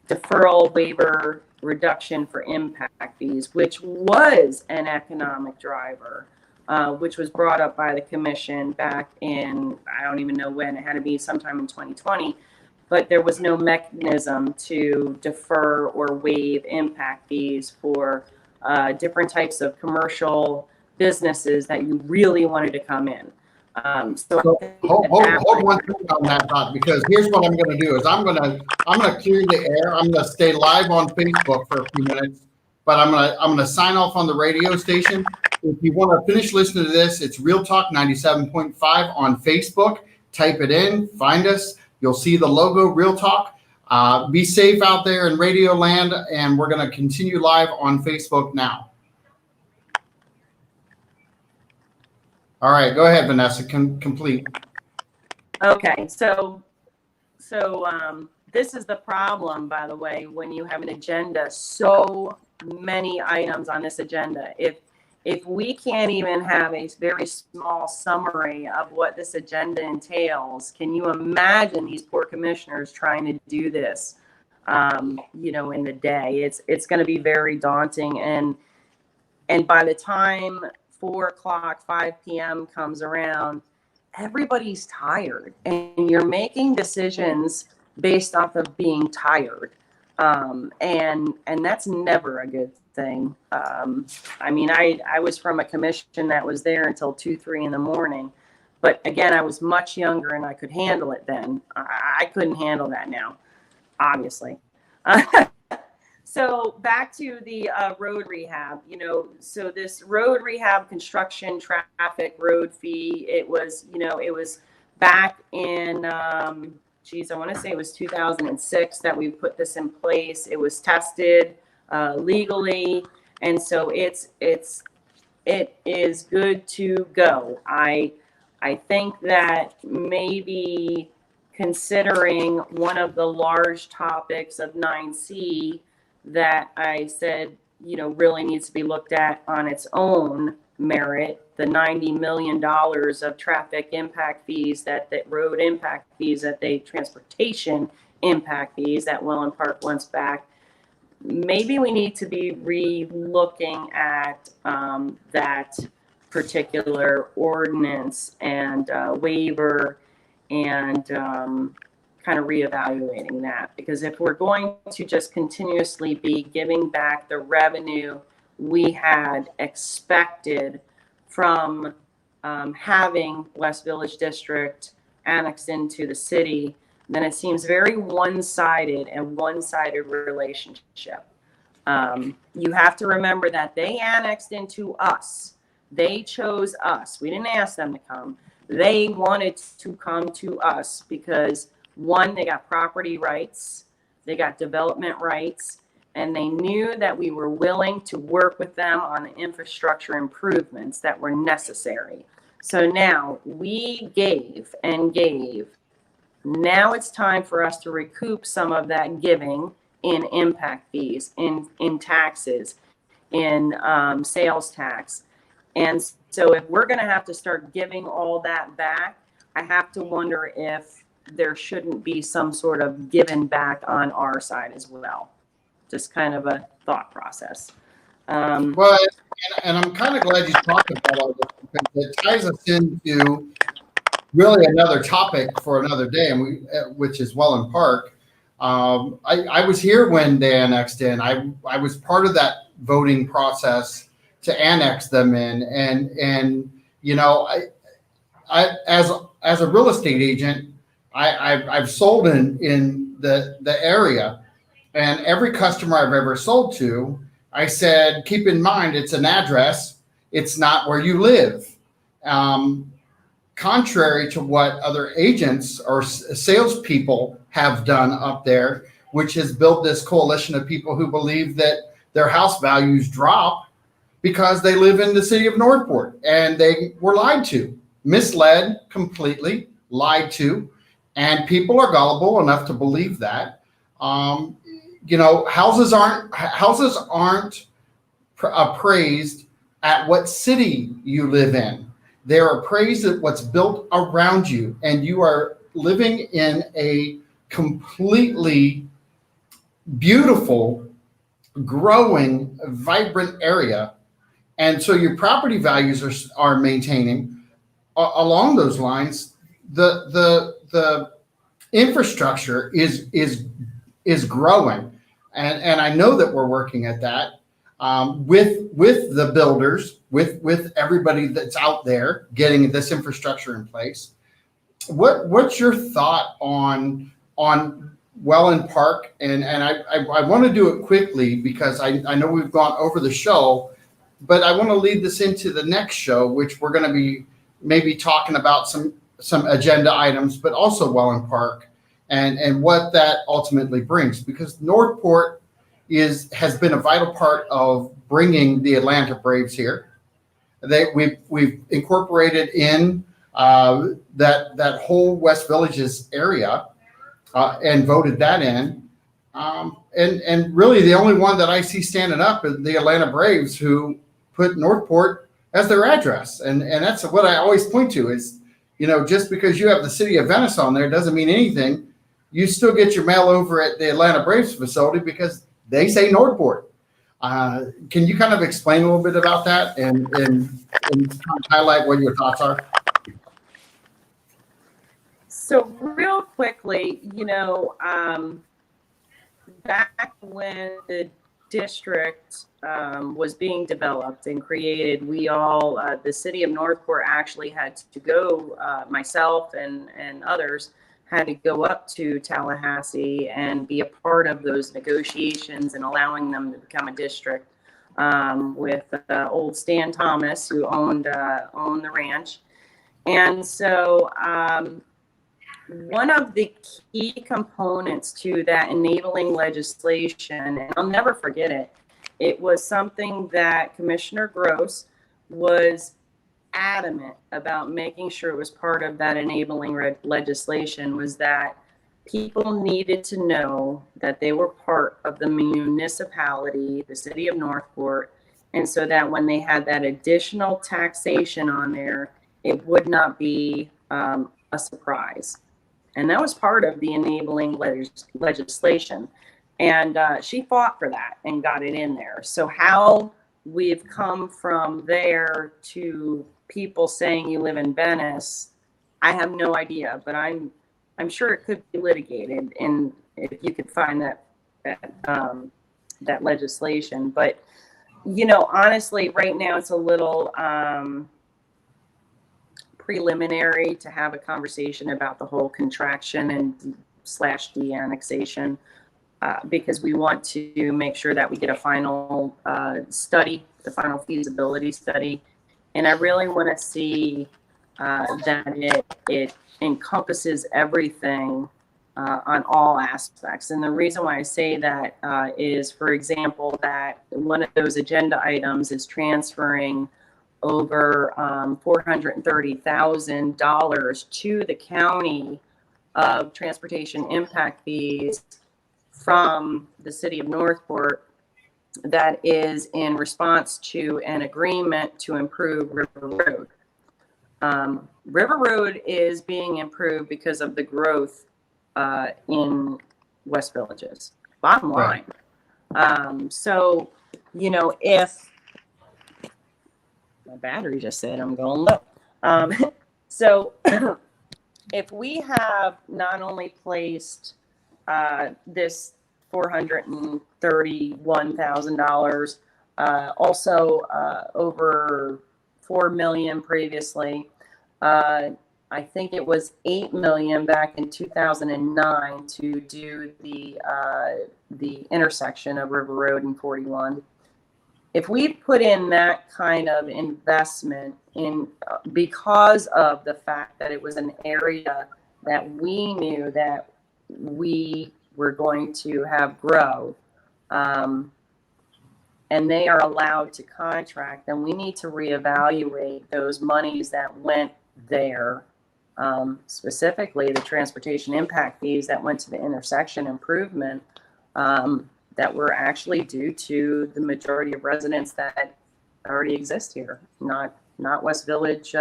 deferral waiver reduction for impact fees, which was an economic driver, which was brought up by the commission back in, I don't even know when, it had to be sometime in 2020, but there was no mechanism to defer or waive impact fees for different types of commercial businesses that you really wanted to come in. So hold one second on that thought, because here's what I'm going to do is I'm going to clear the air. I'm going to stay live on Facebook for a few minutes, but I'm going to sign off on the radio station. If you want to finish listening to this, it's Real Talk 97.5 on Facebook. Type it in, find us. You'll see the logo, Real Talk. Be safe out there in Radio Land, and we're going to continue live on Facebook now. All right, go ahead, Vanessa. Complete. Okay, so this is the problem, by the way, when you have an agenda, so many items on this agenda. if we can't even have a very small summary of what this agenda entails, can you imagine these poor commissioners trying to do this, in the day? It's going to be very daunting. And by the time 4 o'clock, 5 p.m. comes around, everybody's tired, and you're making decisions based off of being tired. And that's never a good thing. I was from a commission that was there until 2, 3 in the morning. But again, I was much younger and I could handle it then. I couldn't handle that now, obviously. So back to the road rehab, so this road rehab construction traffic road fee, it was back in, I want to say it was 2006 that we put this in place. It was tested legally. And so it is good to go. I think that maybe considering one of the large topics of 9C that I said, really needs to be looked at on its own merit, the $90 million of traffic impact fees, that road impact fees, transportation impact fees that Welland Park wants back. Maybe we need to be re-looking at that particular ordinance and waiver, and kind of reevaluating that, because if we're going to just continuously be giving back the revenue we had expected from having West Village District annexed into the city, then it seems very one-sided relationship. You have to remember that they annexed into us. They chose us. We didn't ask them to come. They wanted to come to us because, one, they got property rights, they got development rights, and they knew that we were willing to work with them on the infrastructure improvements that were necessary. So now we gave and gave. Now it's time for us to recoup some of that giving in impact fees, in taxes, in sales tax. And so if we're going to have to start giving all that back, I have to wonder if there shouldn't be some sort of giving back on our side as well. Just kind of a thought process. Well, and I'm kind of glad you talked about all this, because it ties us into really another topic for another day, and which is Welland Park. I was here when they annexed in. I was part of that voting process to annex them in, and I as a real estate agent, I've sold in the area, and every customer I've ever sold to, I said, keep in mind, it's an address. It's not where you live. Contrary to what other agents or salespeople have done up there, which has built this coalition of people who believe that their house values drop because they live in the city of Northport, and they were lied to, misled completely, lied to, and people are gullible enough to believe that. Houses aren't appraised at what city you live in. They're appraised at what's built around you, and you are living in a completely beautiful, growing, vibrant area. And so your property values are maintaining along those lines. The infrastructure is growing, and I know that we're working at that with the builders, with everybody that's out there getting this infrastructure in place. What's your thought on Welland Park? And I want to do it quickly because I know we've gone over the show, but I want to lead this into the next show, which we're going to be maybe talking about some agenda items, but also Welland Park and what that ultimately brings, because Northport has been a vital part of bringing the Atlanta Braves here. We've incorporated in that whole West Villages area and voted that in. And really the only one that I see standing up is the Atlanta Braves, who put Northport as their address. And that's what I always point to is, just because you have the city of Venice on there doesn't mean anything. You still get your mail over at the Atlanta Braves facility because they say Northport. Can you kind of explain a little bit about that and kind of highlight what your thoughts are? So real quickly, back when the district was being developed and created, the city of Northport actually had to go, myself and others had to go up to Tallahassee and be a part of those negotiations and allowing them to become a district, with old Stan Thomas, who owned the ranch. And so one of the key components to that enabling legislation, and I'll never forget it, it was something that Commissioner Gross was adamant about making sure it was part of that enabling legislation, was that people needed to know that they were part of the municipality, the city of Northport, and so that when they had that additional taxation on there, it would not be a surprise. And that was part of the enabling legislation. And she fought for that and got it in there. So how we've come from there to people saying you live in Venice, I have no idea, but I'm sure it could be litigated, and if you could find that legislation. But honestly, right now it's a little preliminary to have a conversation about the whole contraction and / de-annexation, because we want to make sure that we get a final study, the final feasibility study. And I really want to see that it encompasses everything on all aspects. And the reason why I say that is, for example, that one of those agenda items is transferring over $430,000 to the county of transportation impact fees from the city of Northport, that is in response to an agreement to improve River Road. River Road is being improved because of the growth in West Villages, bottom line. So, if my battery just said I'm going low. So if we have not only placed this $431,000, also over $4 million previously, I think it was $8 million back in 2009 to do the intersection of River Road and 41. If we put in that kind of investment in, because of the fact that it was an area that we knew that we were going to have growth, and they are allowed to contract, then we need to reevaluate those monies that went there, specifically the transportation impact fees that went to the intersection improvement, that were actually due to the majority of residents that already exist here, not West Village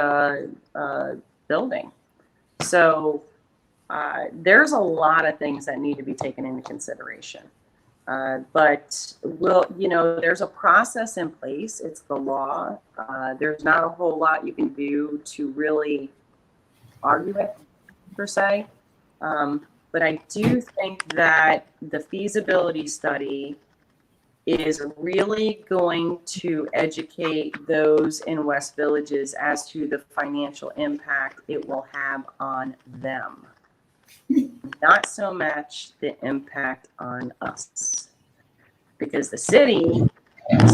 building. So there's a lot of things that need to be taken into consideration. But there's a process in place. It's the law. There's not a whole lot you can do to really argue it, per se. But I do think that the feasibility study is really going to educate those in West Villages as to the financial impact it will have on them. Not so much the impact on us. Because the city is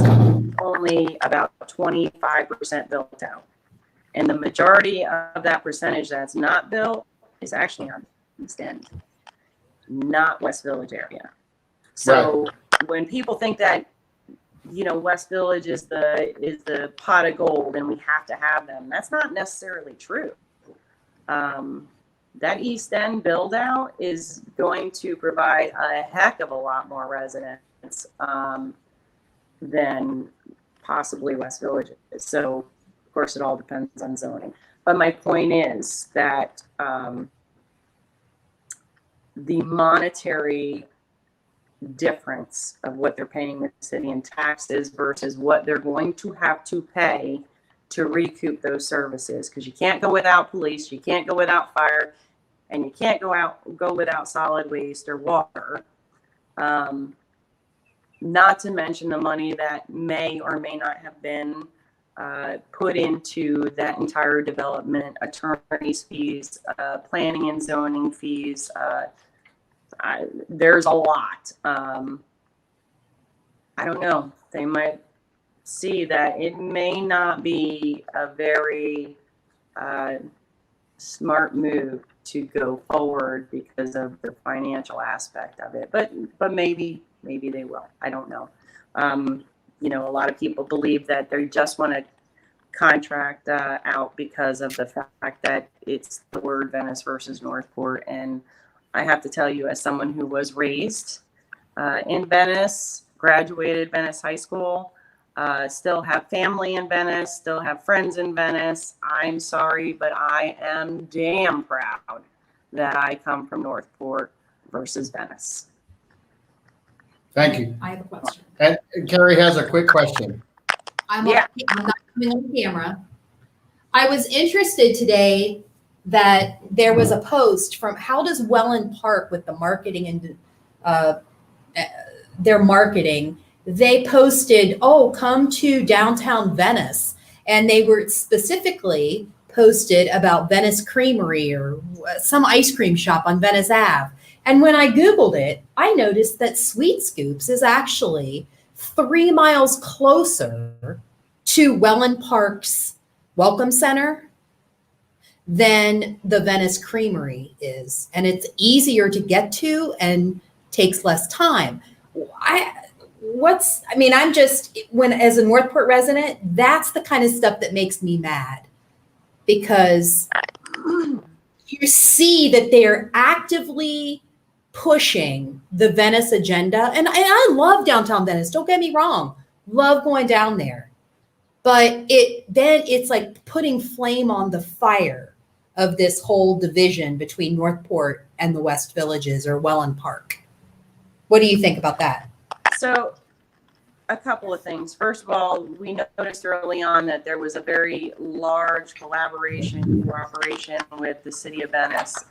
only about 25% built out. And the majority of that percentage that's not built is actually on the East End, not West Village area. So when people think that, West Village is the pot of gold and we have to have them, that's not necessarily true. That East End build out is going to provide a heck of a lot more residents than possibly West Village. So of course it all depends on zoning. But my point is that the monetary difference of what they're paying the city in taxes versus what they're going to have to pay to recoup those services, because you can't go without police, you can't go without fire, and you can't go without solid waste or water. Not to mention the money that may or may not have been put into that entire development, attorney's fees, planning and zoning fees. There's a lot. I don't know. They might see that it may not be a very smart move to go forward because of the financial aspect of it. But maybe they will. I don't know. You know, a lot of people believe that they just want to contract out because of the fact that it's the word Venice versus Northport. And I have to tell you, as someone who was raised in Venice, graduated Venice High School, still have family in Venice, still have friends in Venice. I'm sorry, but I am damn proud that I come from Northport versus Venice. Thank you. I have a question. And Carrie has a quick question. I'm not coming on camera. I was interested today that there was a post from, how does Welland Park with the marketing and their marketing, they posted, oh, come to downtown Venice. And they were specifically posted about Venice Creamery or some ice cream shop on Venice Ave. And when I Googled it, I noticed that Sweet Scoops is actually 3 miles closer to Welland Park's Welcome Center than the Venice Creamery is. And it's easier to get to and takes less time. I'm just, as a Northport resident, that's the kind of stuff that makes me mad, because you see that they're actively pushing the Venice agenda. And I love downtown Venice. Don't get me wrong. Love going down there. But it's like putting flame on the fire of this whole division between Northport and the West Villages or Welland Park. What do you think about that? So a couple of things. First of all, we noticed early on that there was a very large cooperation with the city of Venice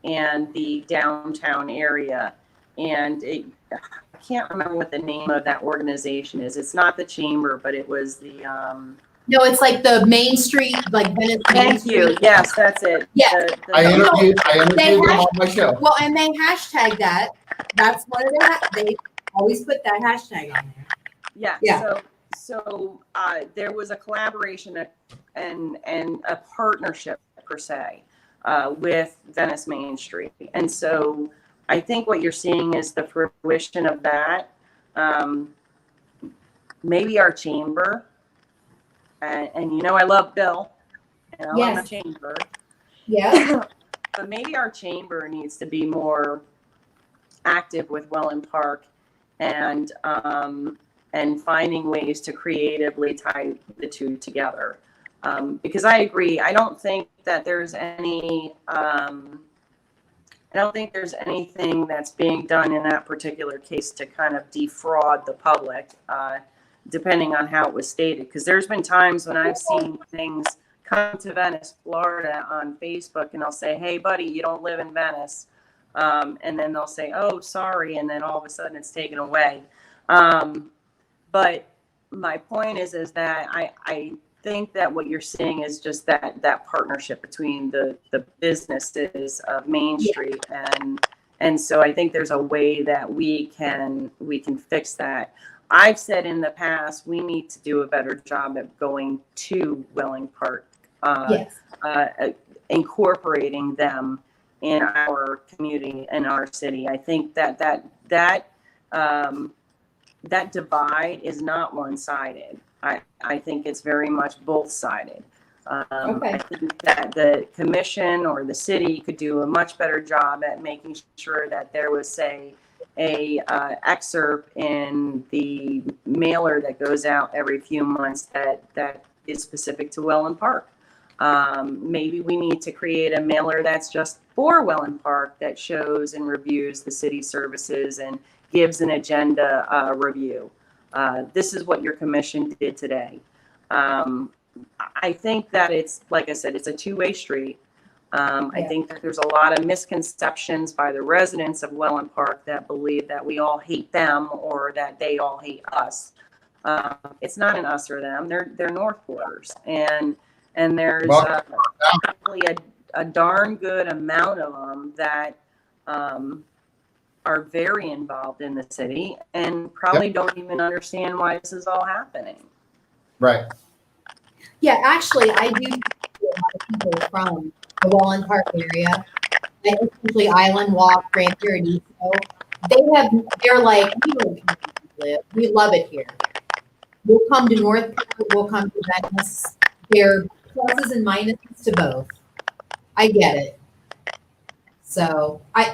and the downtown area. And I can't remember what the name of that organization is. It's not the chamber, but it was the... No, it's like the Main Street, like Venice. Thank you. Yes, that's it. Yes. I interviewed them on my show. Well, and they hashtag that. That's one of their, they always put that hashtag on there. Yeah. Yeah. So there was a collaboration and a partnership per se with Venice Main Street. And so I think what you're seeing is the fruition of that. Maybe our chamber, and you know I love Bill, and I love the chamber. Yeah. But maybe our chamber needs to be more active with Welland Park and finding ways to creatively tie the two together. Because I agree, I don't think there's anything that's being done in that particular case to kind of defraud the public, depending on how it was stated. Because there's been times when I've seen things come to Venice, Florida on Facebook, and I'll say, hey, buddy, you don't live in Venice. And then they'll say, oh, sorry. And then all of a sudden it's taken away. But my point is that I think that what you're seeing is just that partnership between the businesses of Main Street. And so I think there's a way that we can fix that. I've said in the past, we need to do a better job of going to Welland Park, incorporating them in our community, in our city. I think that divide is not one-sided. I think it's very much both-sided. I think that the commission or the city could do a much better job at making sure that there was, say, a excerpt in the mailer that goes out every few months that is specific to Welland Park. Maybe we need to create a mailer that's just for Welland Park that shows and reviews the city services and gives an agenda review. This is what your commission did today. I think that it's, like I said, it's a two-way street. I think that there's a lot of misconceptions by the residents of Welland Park that believe that we all hate them or that they all hate us. It's not an us or them. They're North Porters, and there's probably a darn good amount of them that are very involved in the city and probably don't even understand why this is all happening. Right. Yeah, actually, I do see a lot of people from the Welland Park area, especially Island Walk, Grand Paradiso. They're like, we don't care where we live. We love it here. We'll come to Northport, we'll come to Venice. There are pluses and minuses to both. I get it. So I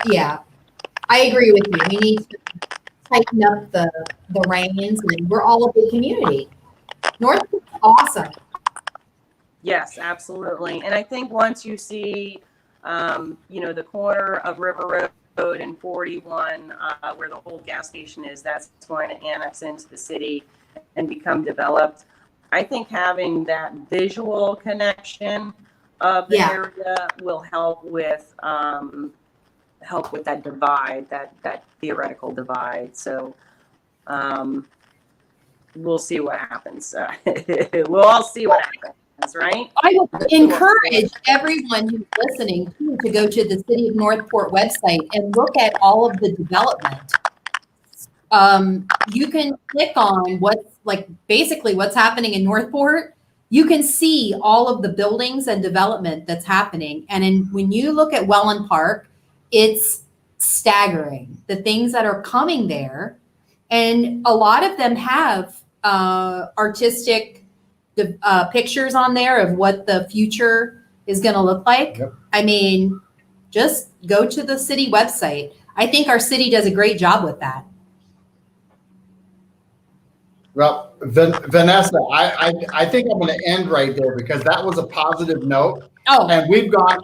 agree with you. We need to tighten up the reins, and we're all a big community. Northport's awesome. Yes, absolutely. And I think once you see, the corner of River Road and 41, where the whole gas station is, that's going to annex into the city and become developed. I think having that visual connection of the area will help with that divide, that theoretical divide. So we'll see what happens. We'll all see what happens. That's right. I would encourage everyone who's listening to go to the City of Northport website and look at all of the development. You can click on basically what's happening in Northport. You can see all of the buildings and development that's happening. And when you look at Welland Park, it's staggering, the things that are coming there. And a lot of them have artistic pictures on there of what the future is going to look like. Yep. I mean, just go to the city website. I think our city does a great job with that. Well, Vanessa, I think I'm going to end right there because that was a positive note. Oh, and we've gone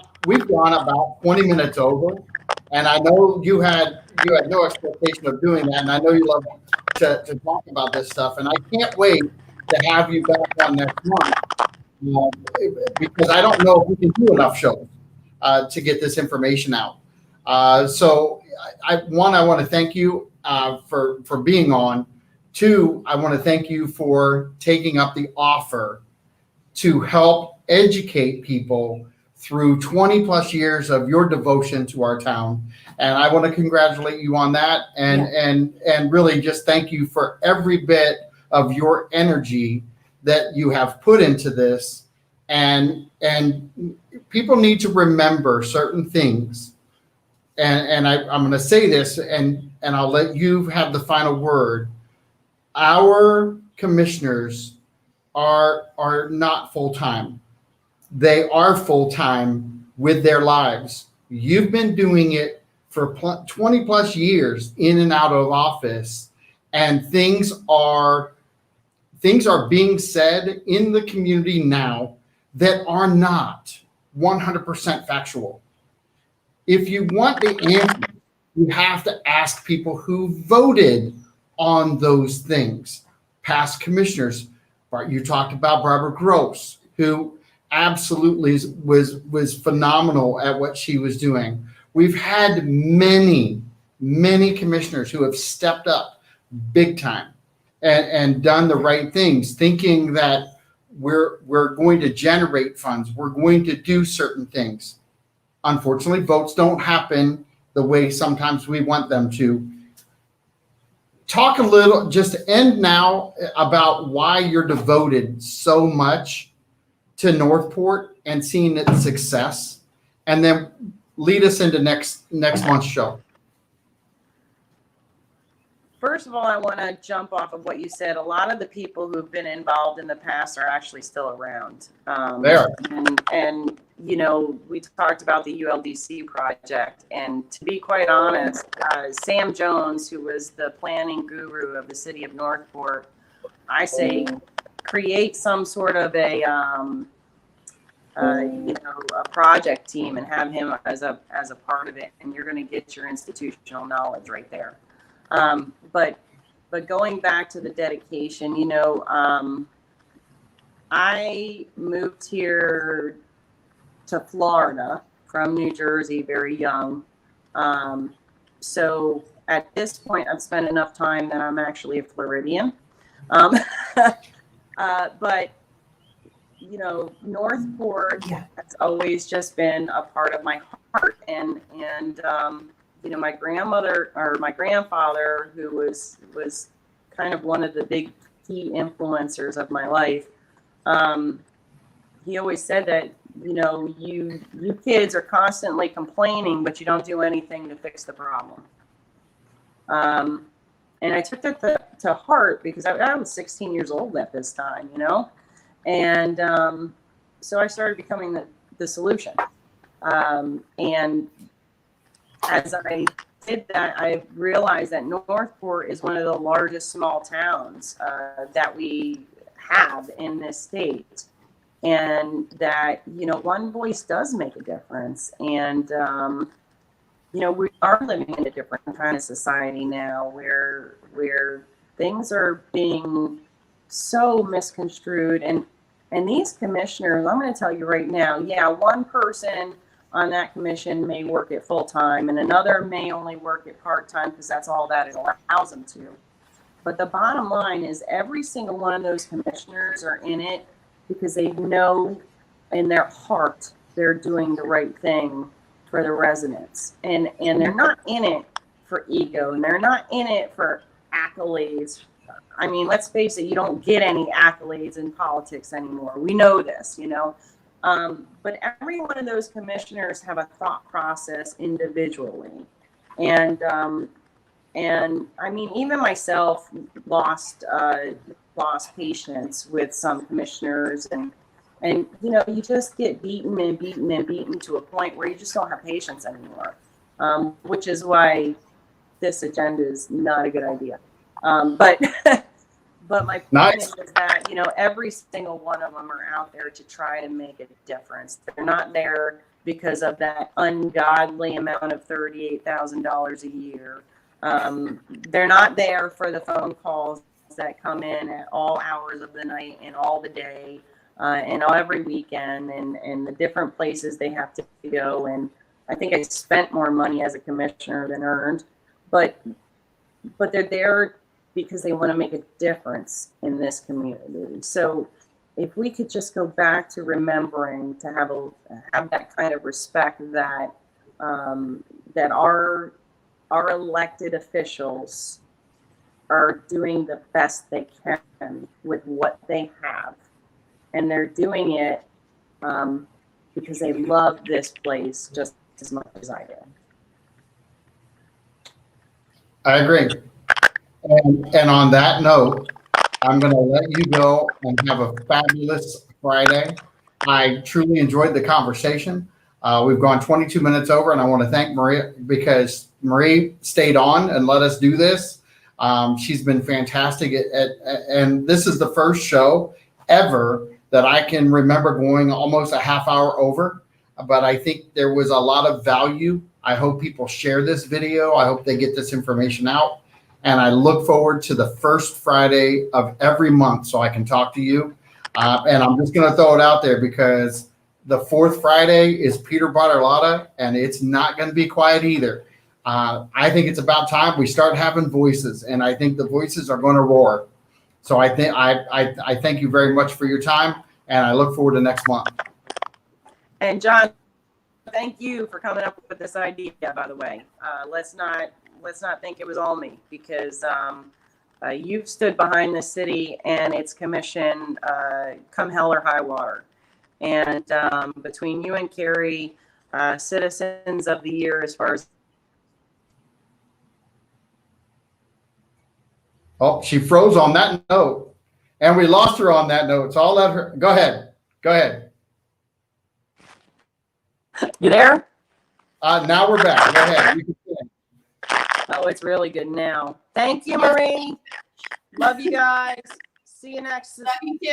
about 20 minutes over, and I know you had no expectation of doing that, and I know you love to talk about this stuff, and I can't wait to have you back on next month because I don't know if we can do enough shows to get this information out. So I want to thank you for being on. Two, I want to thank you for taking up the offer to help educate people through 20 plus years of your devotion to our town. And I want to congratulate you on that and really just thank you for every bit of your energy that you have put into this. And people need to remember certain things. And I'm going to say this and I'll let you have the final word. Our commissioners are not full-time. They are full-time with their lives. You've been doing it for 20 plus years in and out of office, and things are being said in the community now that are not 100% factual. If you want the answer, you have to ask people who voted on those things. Past commissioners, you talked about Barbara Gross, who absolutely was phenomenal at what she was doing. We've had many commissioners who have stepped up big time and done the right things, thinking that we're going to generate funds, we're going to do certain things. Unfortunately, votes don't happen the way sometimes we want them to. Talk a little, just to end now, about why you're devoted so much to Northport and seeing its success, and then lead us into next month's show. first of all, I want to jump off of what you said. A lot of the people who've been involved in the past are actually still around. There. And you know, we talked about the ULDC project, and to be quite honest, Sam Jones, who was the planning guru of the city of Northport, I say create some sort of a a project team and have him as a part of it, and you're going to get your institutional knowledge right there. But going back to the dedication, you know, I moved here to Florida from New Jersey very young. So at this point, I've spent enough time that I'm actually a Floridian. But you know, Northport has always just been a part of my heart, and you know, my grandmother or my grandfather, who was kind of one of the big key influencers of my life, he always said that, you know, you kids are constantly complaining, but you don't do anything to fix the problem. And I took that to heart because I was 16 years old at this time, you know, and so I started becoming the solution. And as I did that, I realized that Northport is one of the largest small towns that we have in this state, and that, you know, one voice does make a difference. And you know, we are living in a different kind of society now, where things are being so misconstrued, and these commissioners, I'm going to tell you right now, yeah, one person on that commission may work it full time, and another may only work it part time because that's all that it allows them to. But the bottom line is every single one of those commissioners are in it because they know in their heart they're doing the right thing for the residents, and they're not in it for ego, and they're not in it for accolades. I mean, let's face it, you don't get any accolades in politics anymore. We know this, you know. But every one of those commissioners have a thought process individually. And I mean, even myself lost patience with some commissioners, and you know, you just get beaten and beaten and beaten to a point where you just don't have patience anymore, which is why this agenda is not a good idea. But my point is that, you know, every single one of them are out there to try to make a difference. They're not there because of that ungodly amount of $38,000 a year. They're not there for the phone calls that come in at all hours of the night and all the day, and every weekend, and the different places they have to go. And I think I spent more money as a commissioner than earned, but they're there because they want to make a difference in this community. So if we could just go back to remembering to have that kind of respect that that our elected officials are doing the best they can with what they have, and they're doing it because they love this place just as much as I do. I agree. And on that note, I'm going to let you go and have a fabulous Friday. I truly enjoyed the conversation. We've gone 22 minutes over, and I want to thank Maria because Marie stayed on and let us do this. She's been fantastic and this is the first show ever that I can remember going almost a half hour over, but I think there was a lot of value. I hope people share this video. I hope they get this information out. And I look forward to the first Friday of every month so I can talk to you. And I'm just going to throw it out there because the fourth Friday is Peter Bartolotta, and it's not going to be quiet either. I think it's about time we start having voices, and I think the voices are going to roar. So I think I thank you very much for your time, and I look forward to next month. And John, thank you for coming up with this idea, by the way. Let's not think it was all me, because you've stood behind the city and its commission come hell or high water. And between you and Carrie, Citizens of the Year as far as Oh, she froze on that note, and we lost her on that note. So I'll let her go ahead. Go ahead. You there? Now we're back. Go ahead. You can finish. Oh, it's really good now. Thank you, Marie. Love you guys. See you next. Love you too.